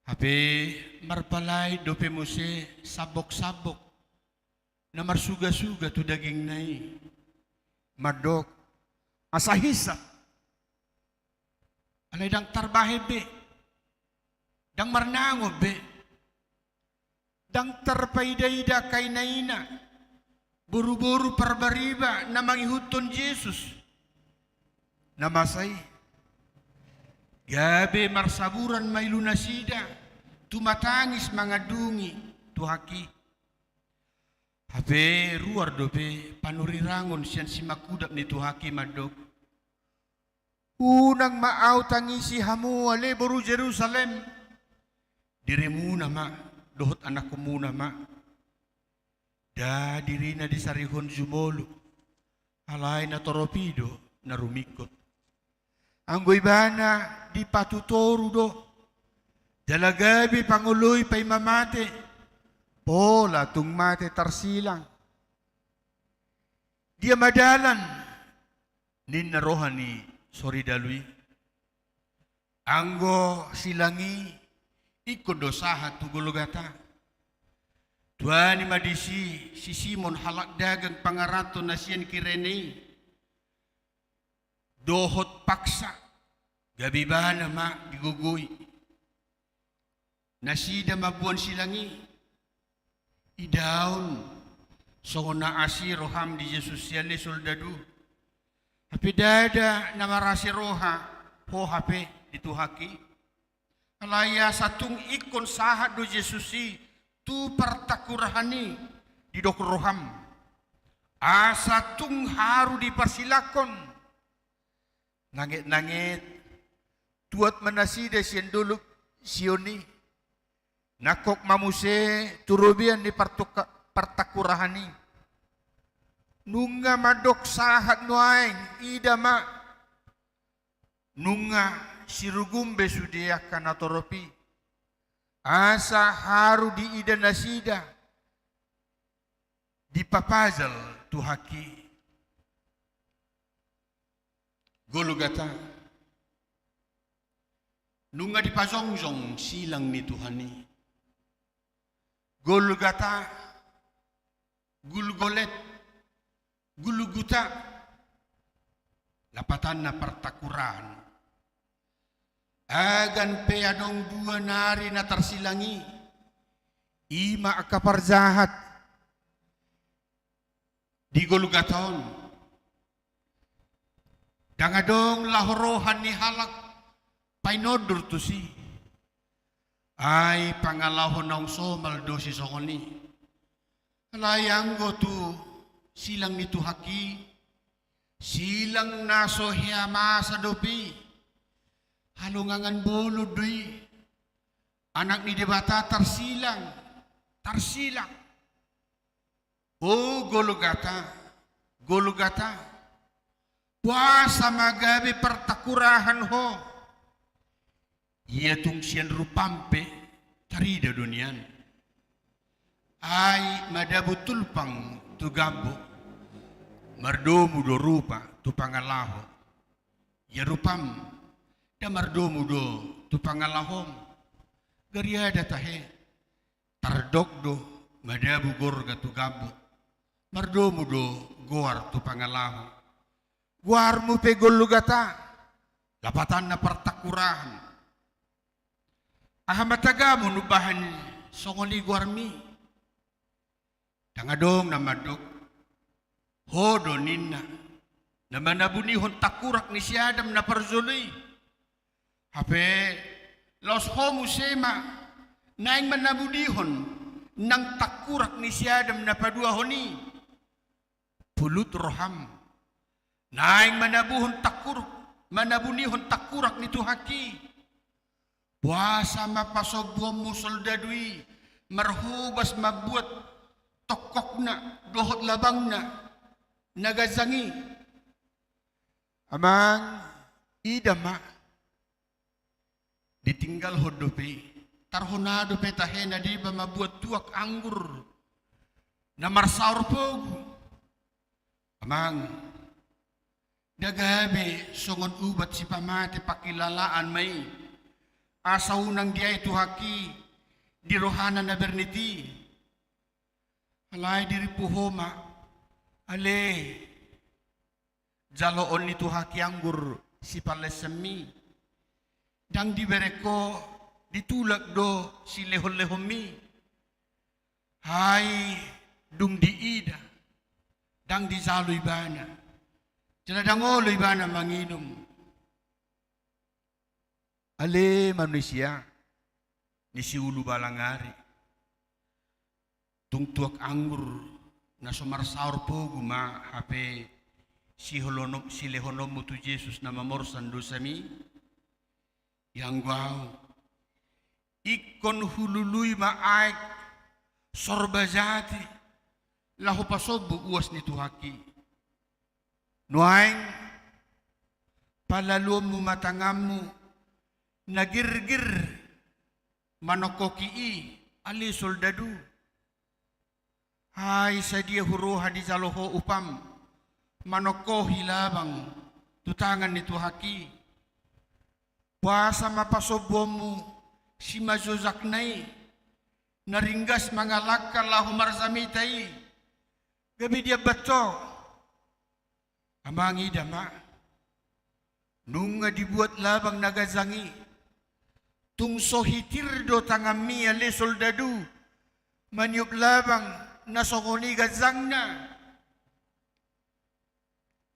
hape marpalai dope muse sabok-sabok na marsuga-suga tu daging nai madok asahisa alay dang tarbahe be dang marnango be dang tarpaida-ida kay naina buru-buru parbariba na mangihuton Jesus namasay gabe marsaburan may lunasida tumatangis mga dungi tuhaki hape ruar dope panurirangon siyan si makudap ni tuhaki madok. Unang maaw tangisi hamu ale boru Jerusalem. Diri muna ma, dohot anak ko muna ma. Da diri na di sarihon jumolo. Alay na toropido na rumikot. Anggoy bana di patutoru do. Dalagabi panguloy pay mamate. Pola tung mate tarsilang. Dia madalan. Nin narohani sorry dalui. Anggo silangi ikut dosaha tugulugata. Tuani madisi si Simon halak dagang pangarato nasian Kirene. Dohot paksa. Gabibana ma digugui. Nasida mabuan silangi. Idaun sona asiroham di Jesus yali soldadu. Hapi dada namarasi roha ho hape dituhaki. Alaya satung ikon sahat do Jesusi tu partakurahani di dok roham. Asatung haru dipersilakon. Nangit-nangit tuat manasida sian dulu sioni. Nakok mamuse turubian di partakurahani. Nunga madok sahat nuaing idama. Nunga sirugumbe sudia kanatoropi. Asa haru di ida nasida. Di papazal tuhaki. Golgata. Nunga di pazongjong silang ni Tuhani. Golgata, Gulgolet, Guluguta, lapatan na partakuran. Agan peadong dua nari na tarsilangi, ima akaparzahat, di Golgaton. Dangadong lahorohan ni halak, painodur tu si. Ay pangalahon ng somal do si sokoni. Layang go tu silang nituhaki, silang naso hiyama sa dopi, halungangan bolo doy, anak ni debata tarsilang, oh Golgota, puasa magabi pertakurahan ho, ia tung sian rupampe, tarida dunian, ay madabutul pang tugabo, mardomu do rupa tu pangalaho, ya rupam, da mardomu do tu pangalahom, gariada tahe, tardok do madabu gorga tu gabo, mardomu do goar tu pangalaho, guarmu pe Golgota, lapatan na pertakurahan, ahamatagamu nubahan songoli guarmi, tangadong namadok, hodo ninna, naman nabunihon takurak ni si Adam na parzuli. Hape, los homo sema, naing manabunihon, nang takurak ni si Adam na paduahoni. Pulut roham, naing manabunihon takurak ni tuhaki. Puasa mapasobwam mo soldadui, marhubas mabuat, tokok na, dohot labang na, nagazangi. Amang idama, ditinggal hodope, tarhonado pe tahe na di ba mabuat tuak anggur, na marsaur pog. Amang, dagabe songon ubat si pamati pakilalaan may, asaw nang diay tuhaki, di rohana na berniti. Alay diri puhoma, ale, jaloon ni tuhaki anggur si palesemi, dang dibereko ditulak do si lehon-lehomi, hai dung diida, dang dizaloy bana, jaladangoloy bana manginom. Ale manusia, ni si ulu balangari, tungtuak anggur na sumarsaur po guma hape si lehonom mutu Jesus na mamorsan dosami yang guau ikon hulului maaik sorbajati lahu pasobu uas ni tuhaki nuaing palaluam mu matangamu nagirgir manokoki ali soldadu. Hai sadia huruha di jaloho upam manoko hilabang tutangan ni tuhaki. Puasa mapasobomu si mazuzak nai naringgas mangalakkan lahu marzamitai gabi dia beto amangi dama nunga dibuat labang nagazangi tungso hitirdo tangami ale soldadu manyuk labang nasongoni gazangna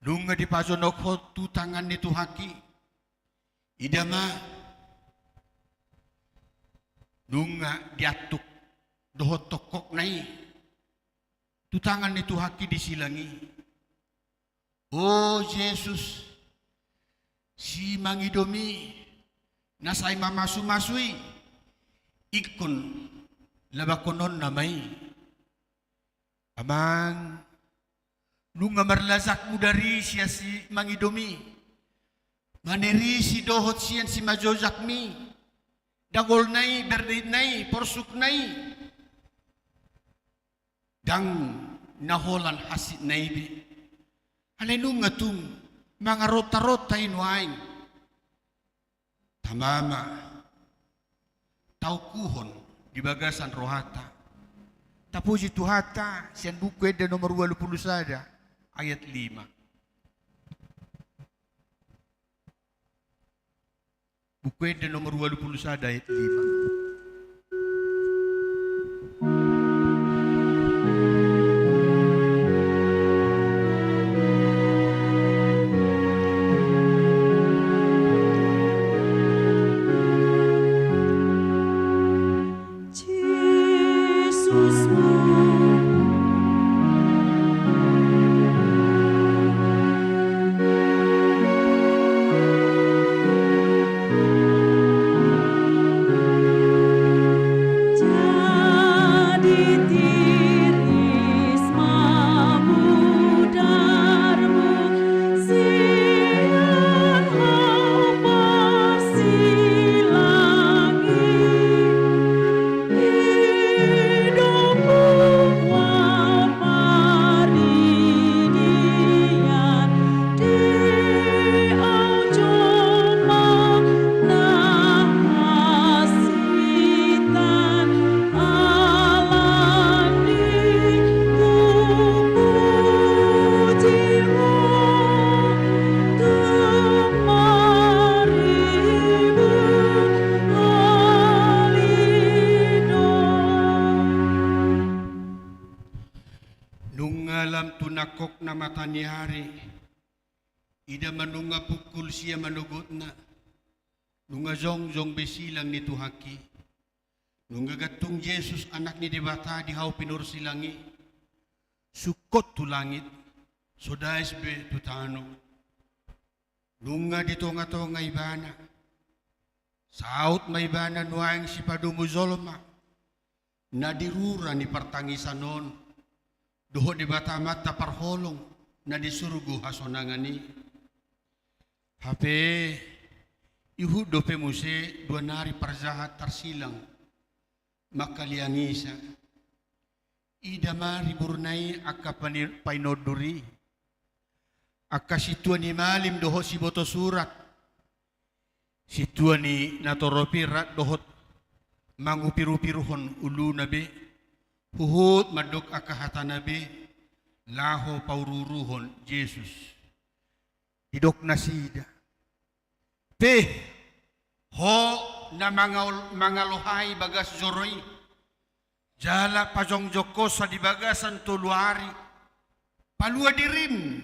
nunga dipazonok hotu tangan ni tuhaki idama nunga diatuk dohot tokok nai tu tangan ni tuhaki disilangi. Oh Yesus si mangidomi nasay mamasu-masui ikon labakonon namay amang nunga marlazak mo dari siya si mangidomi maniri si dohot siyan si majojak mi dagol nai berdit nai porsuk nai dang naholan hasit nai bi alay nunga tung mga rota-rota inuain tamama taukuhon di bagasan rohata. Tapuji tuhata sian buku eda nomor 20 sada ayat 5. Buku eda nomor 20 sada ayat 5. Jesus, Tuhan ni hari, ida manunga pukul siya manugot na, nunga zong besilang ni Tuhaki, nunga gatong Jesus anak ni dibata di hau pinur silangi, sukot tu langit, sodais be tutano, nunga di tonga ibana, saut may ibana nuaing si padumuzolma, nadirura ni partangisanon, doho di bata mata parholong, na disurugo hasonangani. Hape ihu dope muse dua nari parjahat tarsilang makaliangisa. Ida mari burnai akka painoduri. Akka situan ni malim doho si boto surat. Situan ni natoropirat dohot mangupiru-piruhon ulu nabe. Huhut madok akka hata nabe. Laho paururuhon Jesus. Hidok nasida. Ho na mangaluhay bagas joroy. Jala pajong joko sa dibagasan tuluari. Palua dirim.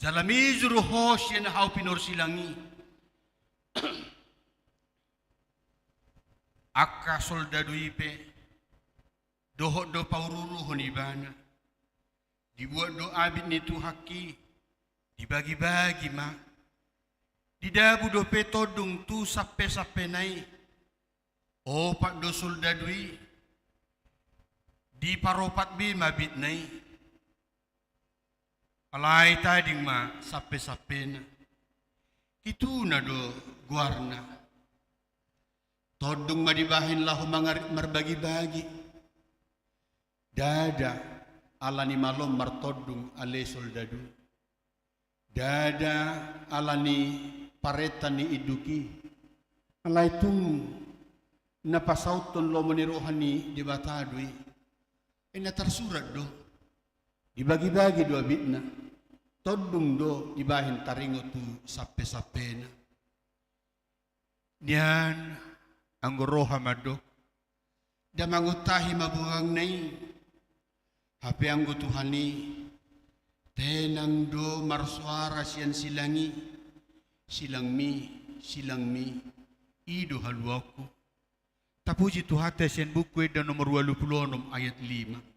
Jala mizuru ho siya na hau pinor silangi. Akka soldado ipe. Doho do paururuhon ibana. Dibuat do abid ni Tuhaki. Dibagi-bagi ma. Didabu do petodung tu sape-sape nai. O pak do soldadui. Di paropat bi mabit nai. Alai tading ma sape-sape na. Itu na do guarna. Todung madibahin lahu marbagi-bagi. Dada alani malom martodung ale soldadu. Dada alani paretan ni iduki. Alai tung napasauton lo menirohani di batadui. Ina tersurat do. Dibagi-bagi do abitna. Todung do dibahin taringo tu sape-sapena. Nian anggoroha mado. Damangutahi mabuhang nai. Hape anggo Tuhani. Tenang do marsuara sian silangi. Silangmi. Ido haluaku. Tapuji Tuhate sian buku dan nomor 26 ayat 5.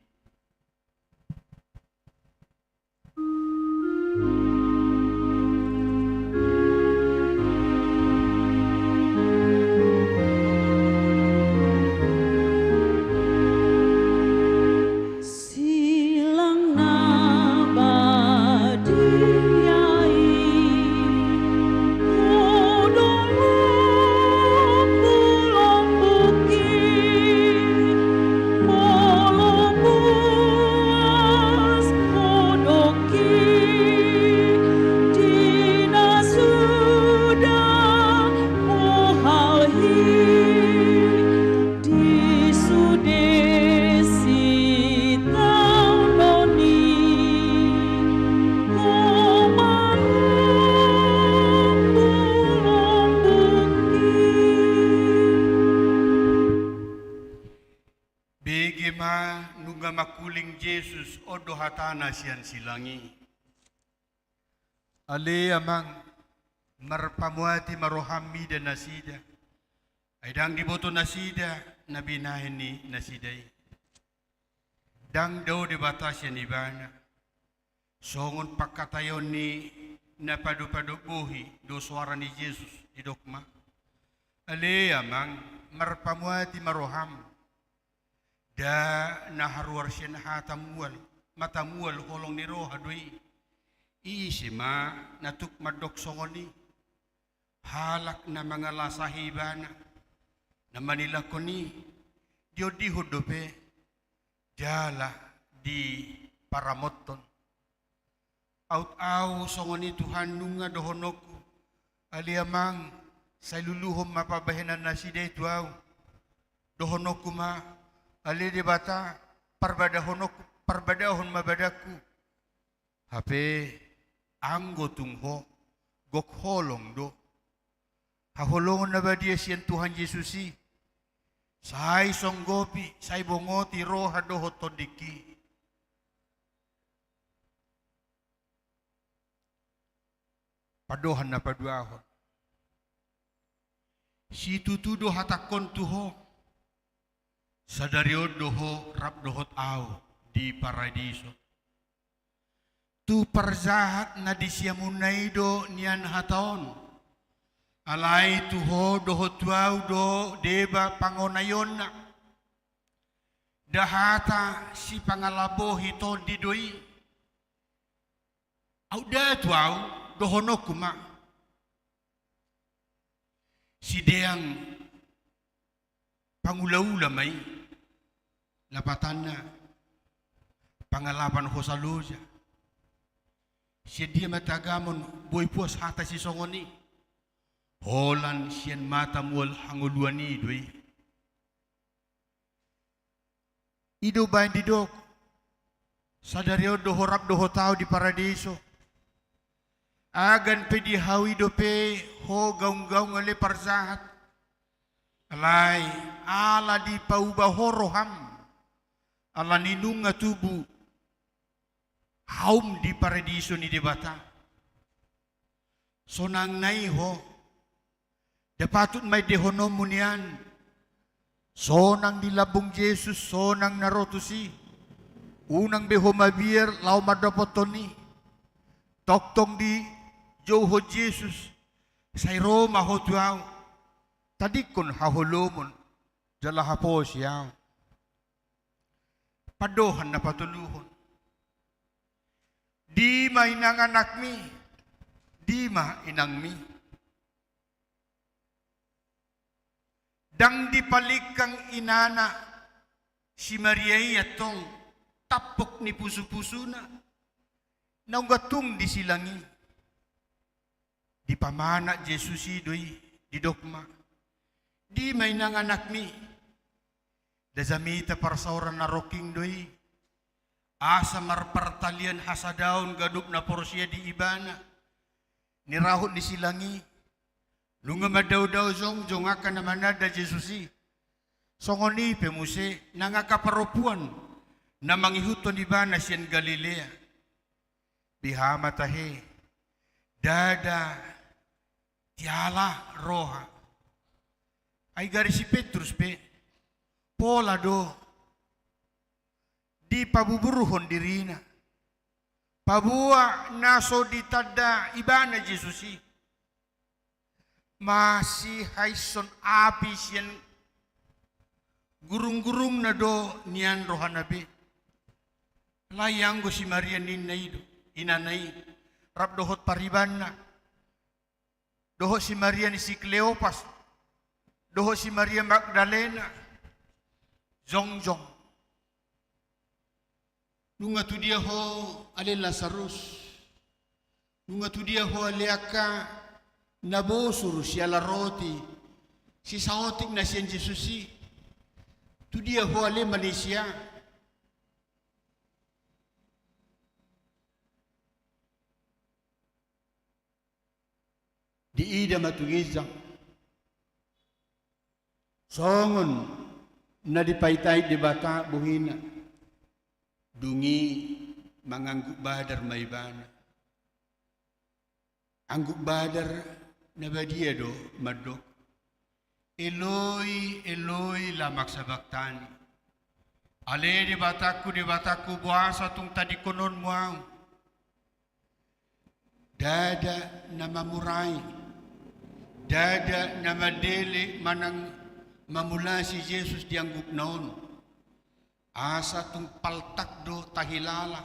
Makuling Jesus odo hatana sian silangi. Ale amang marpamuati marohami dan nasida. Aidang diboto nasida nabinahin ni nasidai. Dang daw di batasyan ibana. Songon pagkatayon ni napadu-padu buhi do suara ni Jesus idokma. Ale amang marpamuati maroham. Da naharuar siya matamual holong ni roha doi. Isima natuk madok songoni. Halak na mga lasahibana. Na Manila ko ni. Diyo di hudope. Jala di paramoton. Out-aw songoni Tuhan nunga dohonoku. Aliamang sa luluhom mapabahinan na si day tuaw. Dohonoku ma. Ali di bata parbadahon mabadaku. Hape anggo tungho gok holong do. Haholongon na ba dia siyan Tuhan Yesusi. Say songgopi, say bongoti roha do hotodiki. Padohan na paduahon. Si tutudo hatakon tuho. Sadariod doho rap dohot aw di paradiso. Tu parzahat na di siya munay do niyan hataon. Alay tuho dohot waw do deba pangonayon na. Dahata si pangalabo hito di doi. Au datwaw dohono kuma. Si deang pangulaula may lapatan na pangalapan ko sa loja. Siya dia matagamon boy puas hata si songoni. Holan siyan matamul hanguluan ni doy. Ido bayan didok. Sadaryo dohorap dohotao di paradiso. Agan pe di hawi do pe ho gaung-gaung ngale parzahat. Alay ala di pauba horoham. Ala ninung nga tubu. Haum di paradiso ni debata. Sonang nai ho. Dapatut may dehonom munian. Sonang dilabong Jesus, sonang narotusi. Unang behomabir, lau madapotoni. Toktong di Joho Jesus. Say Roma ho tuaw. Tadikon hahulomon. Jalahapo siyaw. Padohan na patuluhon. Di ma inang anak mi. Di ma inang mi. Dang dipalik kang inana. Si Maria yatong tapok ni puso-puso na. Naunggatong di silangi. Di pamana Jesus idoy. Di dokma. Di may nang anak mi. Dazamita parsaoran na roking doy. Asa marpartalian hasadaon gadup na porsya di ibana. Nirahot di silangi. Lunga madaw-daw zong akan naman na da Jesusi. Songoni pemuse nangakaparupuan na mangihuton ibana siyan Galilea. Bihama tahe. Dada. Tiala roha. Ay gari si Petrus pe. Pola do. Di pabuburuhon dirina. Pabua naso ditada ibana Jesusi. Masih haison api siyan gurung-gurung na do niyan rohanabi. Layang go si Maria ninay do. Inanay. Rap dohot pariban na. Dohot si Maria ni si Cleopas. Dohot si Maria Magdalena. Zongjong. Nunga tu dia ho ale Lazarus. Nunga tu dia ho ale aka nabosur siya la roti. Si saotik na siya Jesusi. Tu dia ho ale Malaysia. Di ida matugizang. Songon na dipaytay di bata buhina. Dungi mangangguk badar maibana. Angguk badar na badia do madok. Eloi, Eloi lamak sabaktani. Ale di bataku buasa tung tadi konon muang. Dada na mamurai. Dada na madele manang mamula si Jesus diangguk naon. Asa tung paltak do tahilala.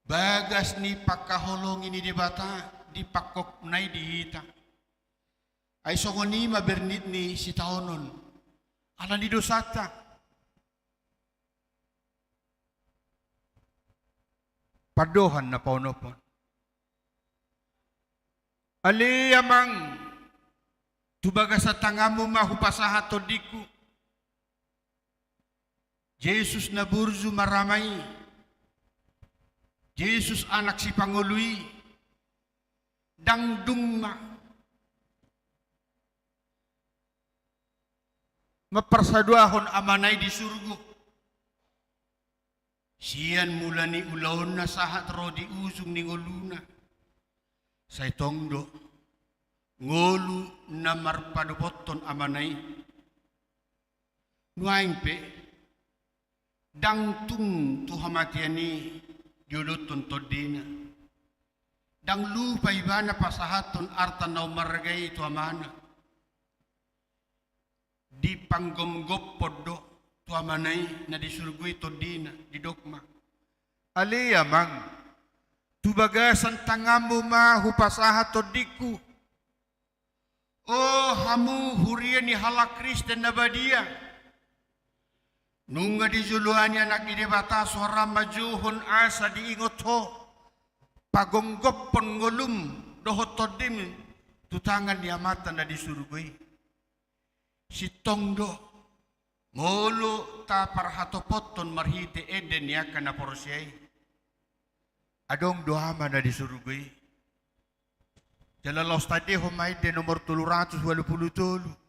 Bagas ni pakaholong ini di bata. Di pakok nai dihita. Ay songoni mabernit ni si taonon. Ala ni dosata. Padohan na paunopon. Ali amang tubaga sa tangamu mahupasaha todiku. Jesus na burzu maramay. Jesus anak si Pangului. Dangdung ma. Maparsaduahon amanay di surgo. Siyan mula ni ulahon na sahat ro di usong ni ngoluna. sa itongdo ngolu na marpadupoton amanay nuaing pe dang tung tuhamatiani juluton todina dang lupay ba na pasahaton arta na umaragay ito amana di panggomgop poddo tu amanay na disurgoy todina di dokma aliya mang tubagasan tangamu ma hupasahat todiku oh hamu hurian ni halak Kristen na badia nunga di juluhan anak di bata suara majuhun asa diingot ho pagonggop pon ngolum dohot todim tutangan ni amatan na disurgoy si tongdo ngolo ta parhatopoton marhite eden ya kana porsyai adong dohama na disurgoy jalalos tadi humay de nomor 383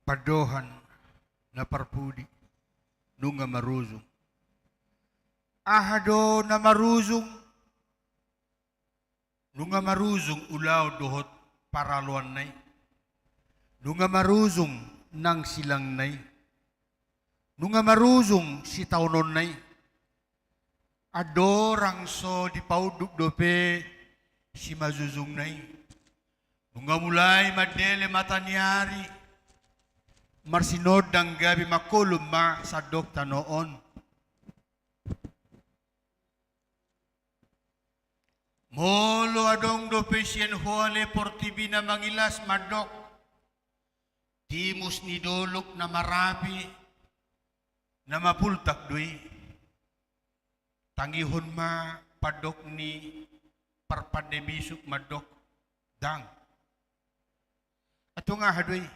padohan na parpudi nunga maruzong ahado na maruzong nunga maruzong ulaw dohot paraluan nay nunga maruzong nang silang nay nunga maruzong si taunon nay adorang so di pauduk dope si mazuzong nay nunga mulai madele matanyari marsinod ang gabi makulum ma sa dokta noon. Molo adong do pesien huale portibi na mangilas madok. Timus ni dolok na marapi na mapultak doy. Tangihon ma padok ni parpadebisuk madok dang. Ato nga hadoy.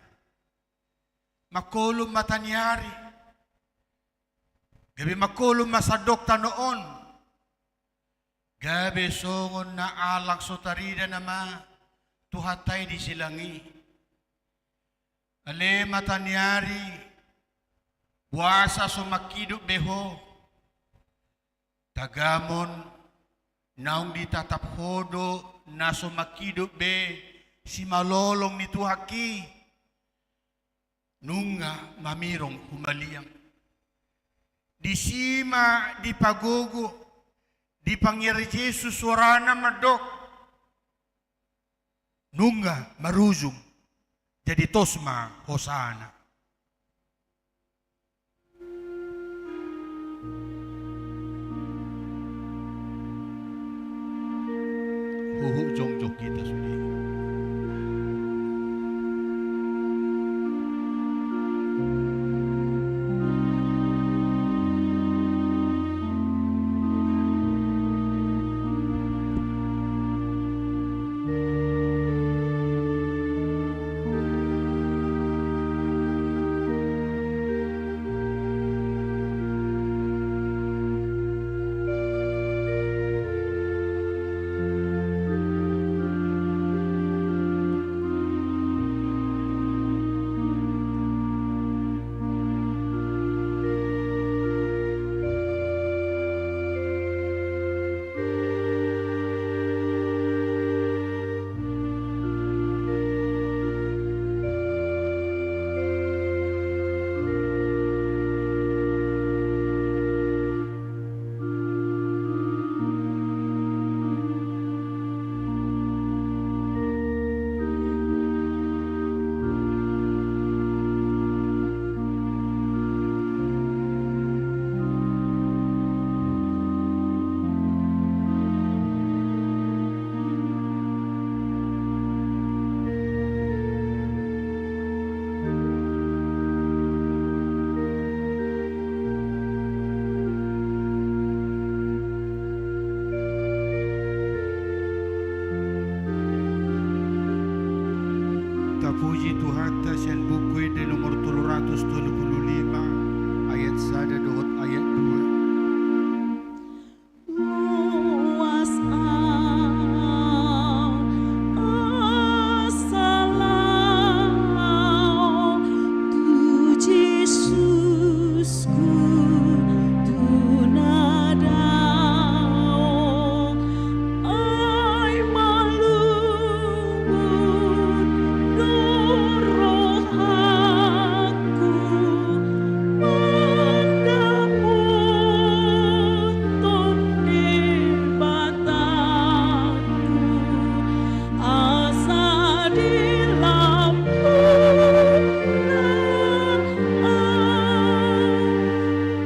Makulum matanyari. Gabi makulum masadok ta noon. Gabi songon na alak sotarida na ma. Tuhatay di silangi. Ale matanyari. Buasa sumakidok beho. Tagamon. Naong di tataphodo na sumakidok be. Si malolong ni tuhaki. Nunga mamirong humaliyang. Di sima, di pagogo, di pangyari Jesus warana madok. Nunga maruzong, jadi tosma hosana. Huhu jongjok kita sudah. di Tuhata sian buku de nomor 325 ayat 1 dohot ayat 2. Luas asalau tu Yesusku tu nadao ai malubur dorohaku mendaput bataku asa di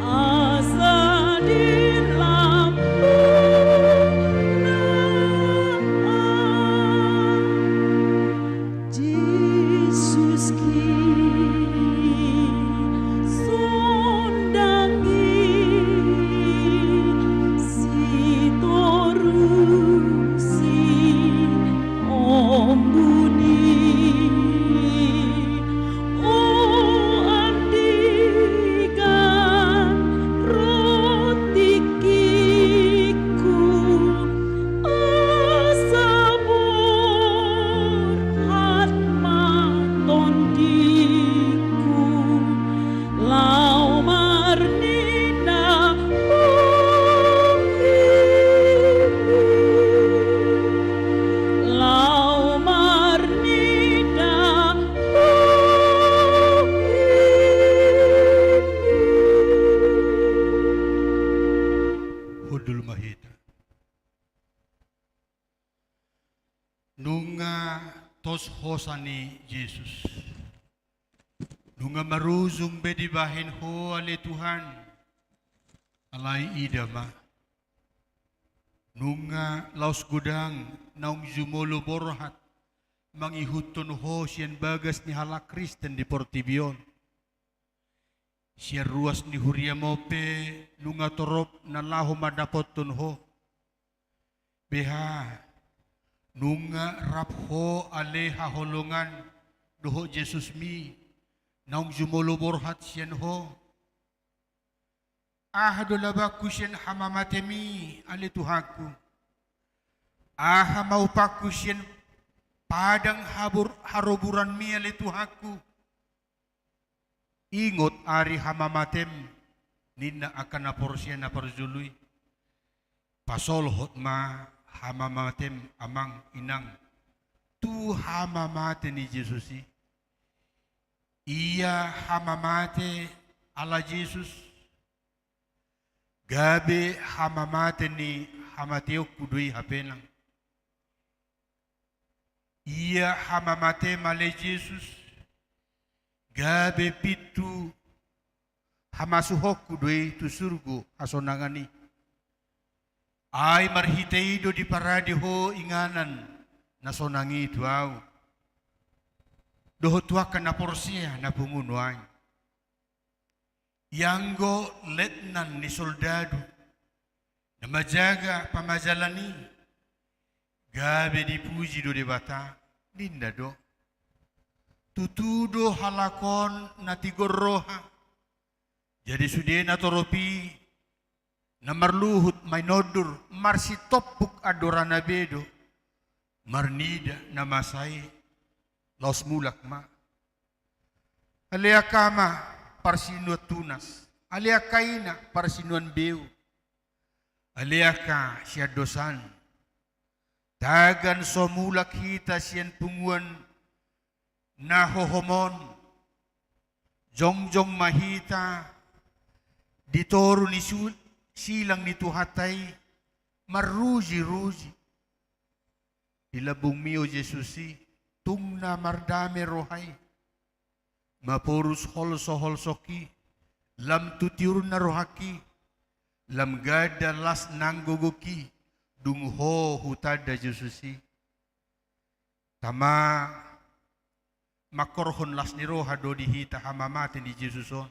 asa di Jesus ki sondangi si toru si ombuni o andikan rotikiku asabur hatma tondiku lau marnina lau marnina Hudul mahita. Nunga tos hosani Yesus. Nunga maruzung bedi bahin ho ale Tuhan. Alai idama. Nunga laus gudang naung jumolo borhat. Mangihutun ho sian bagas ni halak Kristen di Portibion. Siya ruas ni Huria Mope, nunga torop na laho madapot tunho. Beha, nunga rap ho ale haholongan, doho Jesus mi, naung jumolo borhat siyan ho. Ahado labaku siyan hamamatemi, ale tuhaku. Aha maupaku siyan padang haroburan mi, ale tuhaku. Ingot ari hamamatem nina akan naporsian na parzului. Pasol hotma hamamatem amang inang. Tu hamamate ni Jesusi. Iya hamamate ala Jesus. Gabe hamamate ni hamateo kudui hapenang. Iya hamamate male Jesus. Gabe pitu hamasuhok kudui tu surgo asonangani. Ay marhiteido di paradiho inganan nasonangi tuau. Doho tuakan na porsia na pungunuan. Yanggo letnan ni soldado na majaga pamajalani. Gabe dipuji do debata dinda do. Tutudo halakon na tigorroha. Jadi sudena toropi na marluhut may nodur marsitopuk adorana bedo marnida na masay los mulak ma. Aliakama parsinuat tunas. Aliakaina parsinuan beu. Aliaka siya dosan. Tagan somulak hita siyan punguan na hohomon, jongjong mahita, ditoro ni silang ni tuhatay, maruji-ruji. Ilabong miyo Jesusi, tung na mardame rohay, mapurus holso-holsoki, lam tutiur na rohaki, lam gada las nanggogoki, dungho hutada Jesusi. Tama, makorhon las ni roha do dihita hamamate ni Jesuson.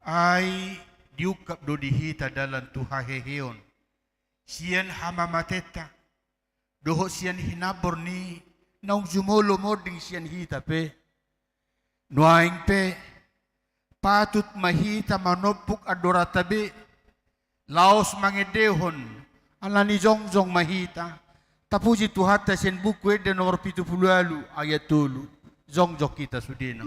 Ay diukap do dihita dalam tuhaheheon. Siyan hamamateta. Doho siyan hinabor ni naung jumulo mo ding siyan hita pe. Nuaing pe, patut mahita manopuk adora tabi, laos mangedehon, alani jongjong mahita, tapuji tuhata sen buku de nomor 70 ayat 3, jongjok kita sudina.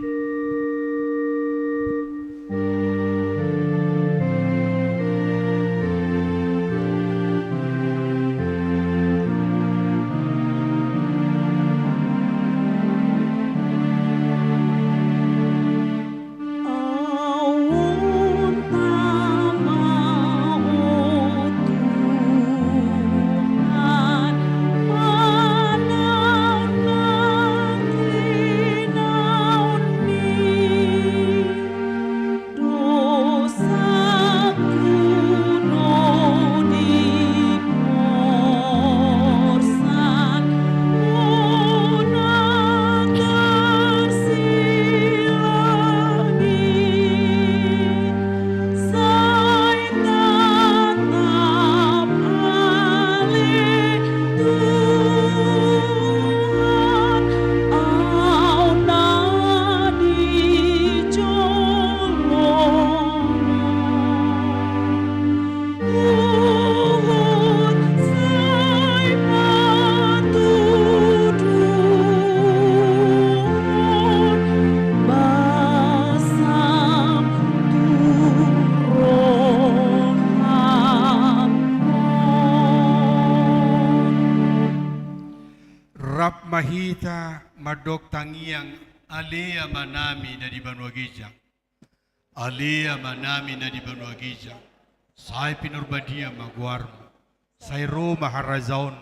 Rap mahita madok tangiang alea manami na di Banua Gijang. Alea manami na di Banua Gijang. Say pinurbadia magwarmo. Say Roma harazaon.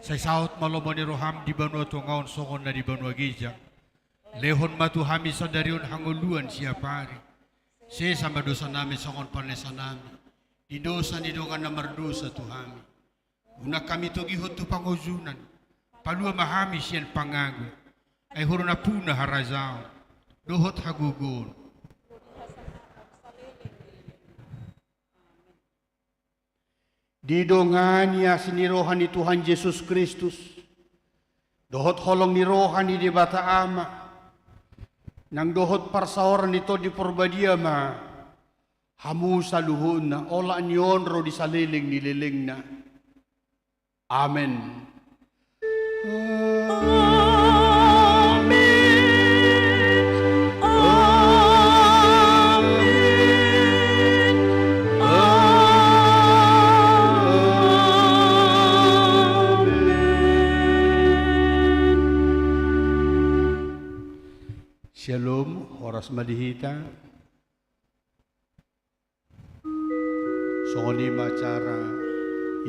Say saot malomoni roham di Banua Tungaon sokon na di Banua Gijang. Lehon matuhami sadarion hanguluan siapari. Se sama dosa nami sokon panesa nami. Di dosa ni dongan na mardosa tuhami. Una kami togihot tu panguzunan. Palua mahami siyan pangago, ay huro na puna harazao, dohot hagugon. Didongan niya sinirohan ni Tuhan Yesus Kristus, dohot holong ni rohan ni di Bata Ama, nang dohot parsaoran nito di Porbadia ma, hamu sa luhun na, ola nyon ro di saliling nililing na. Amen. Shalom, oras madihita. So lima cara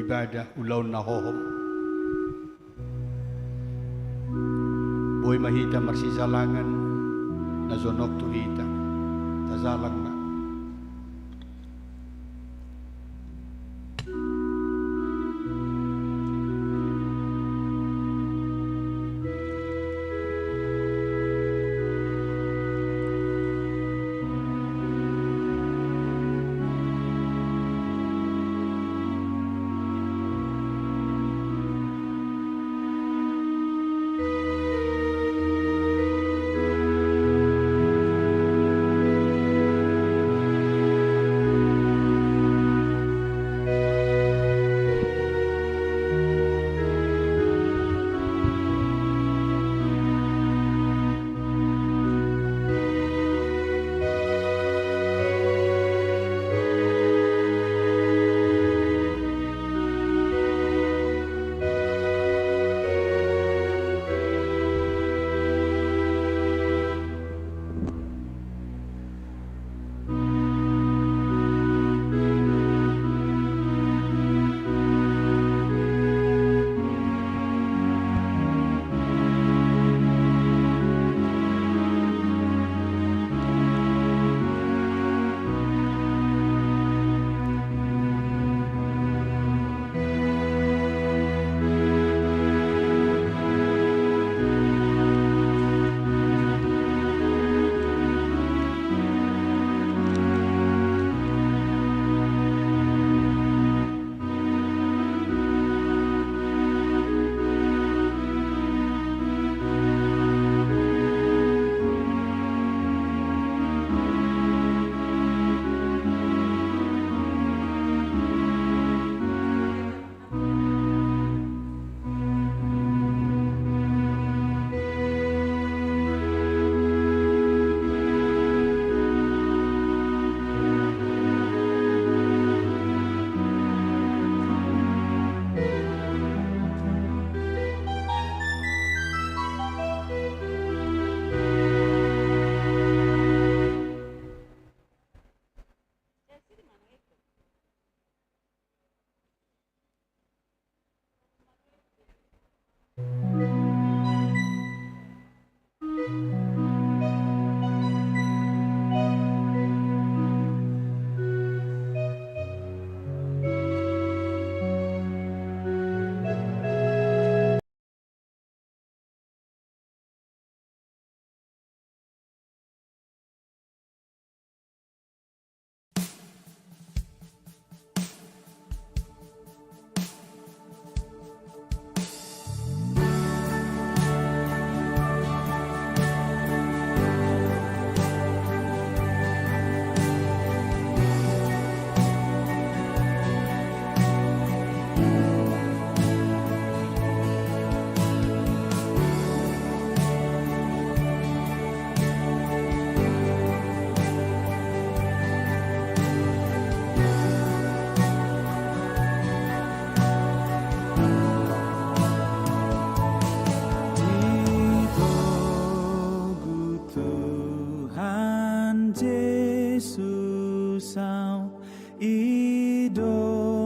ibadah ulaw na hohom. Boy mahita marsizalangan na zonok tuhita. Tazalang na. sao idol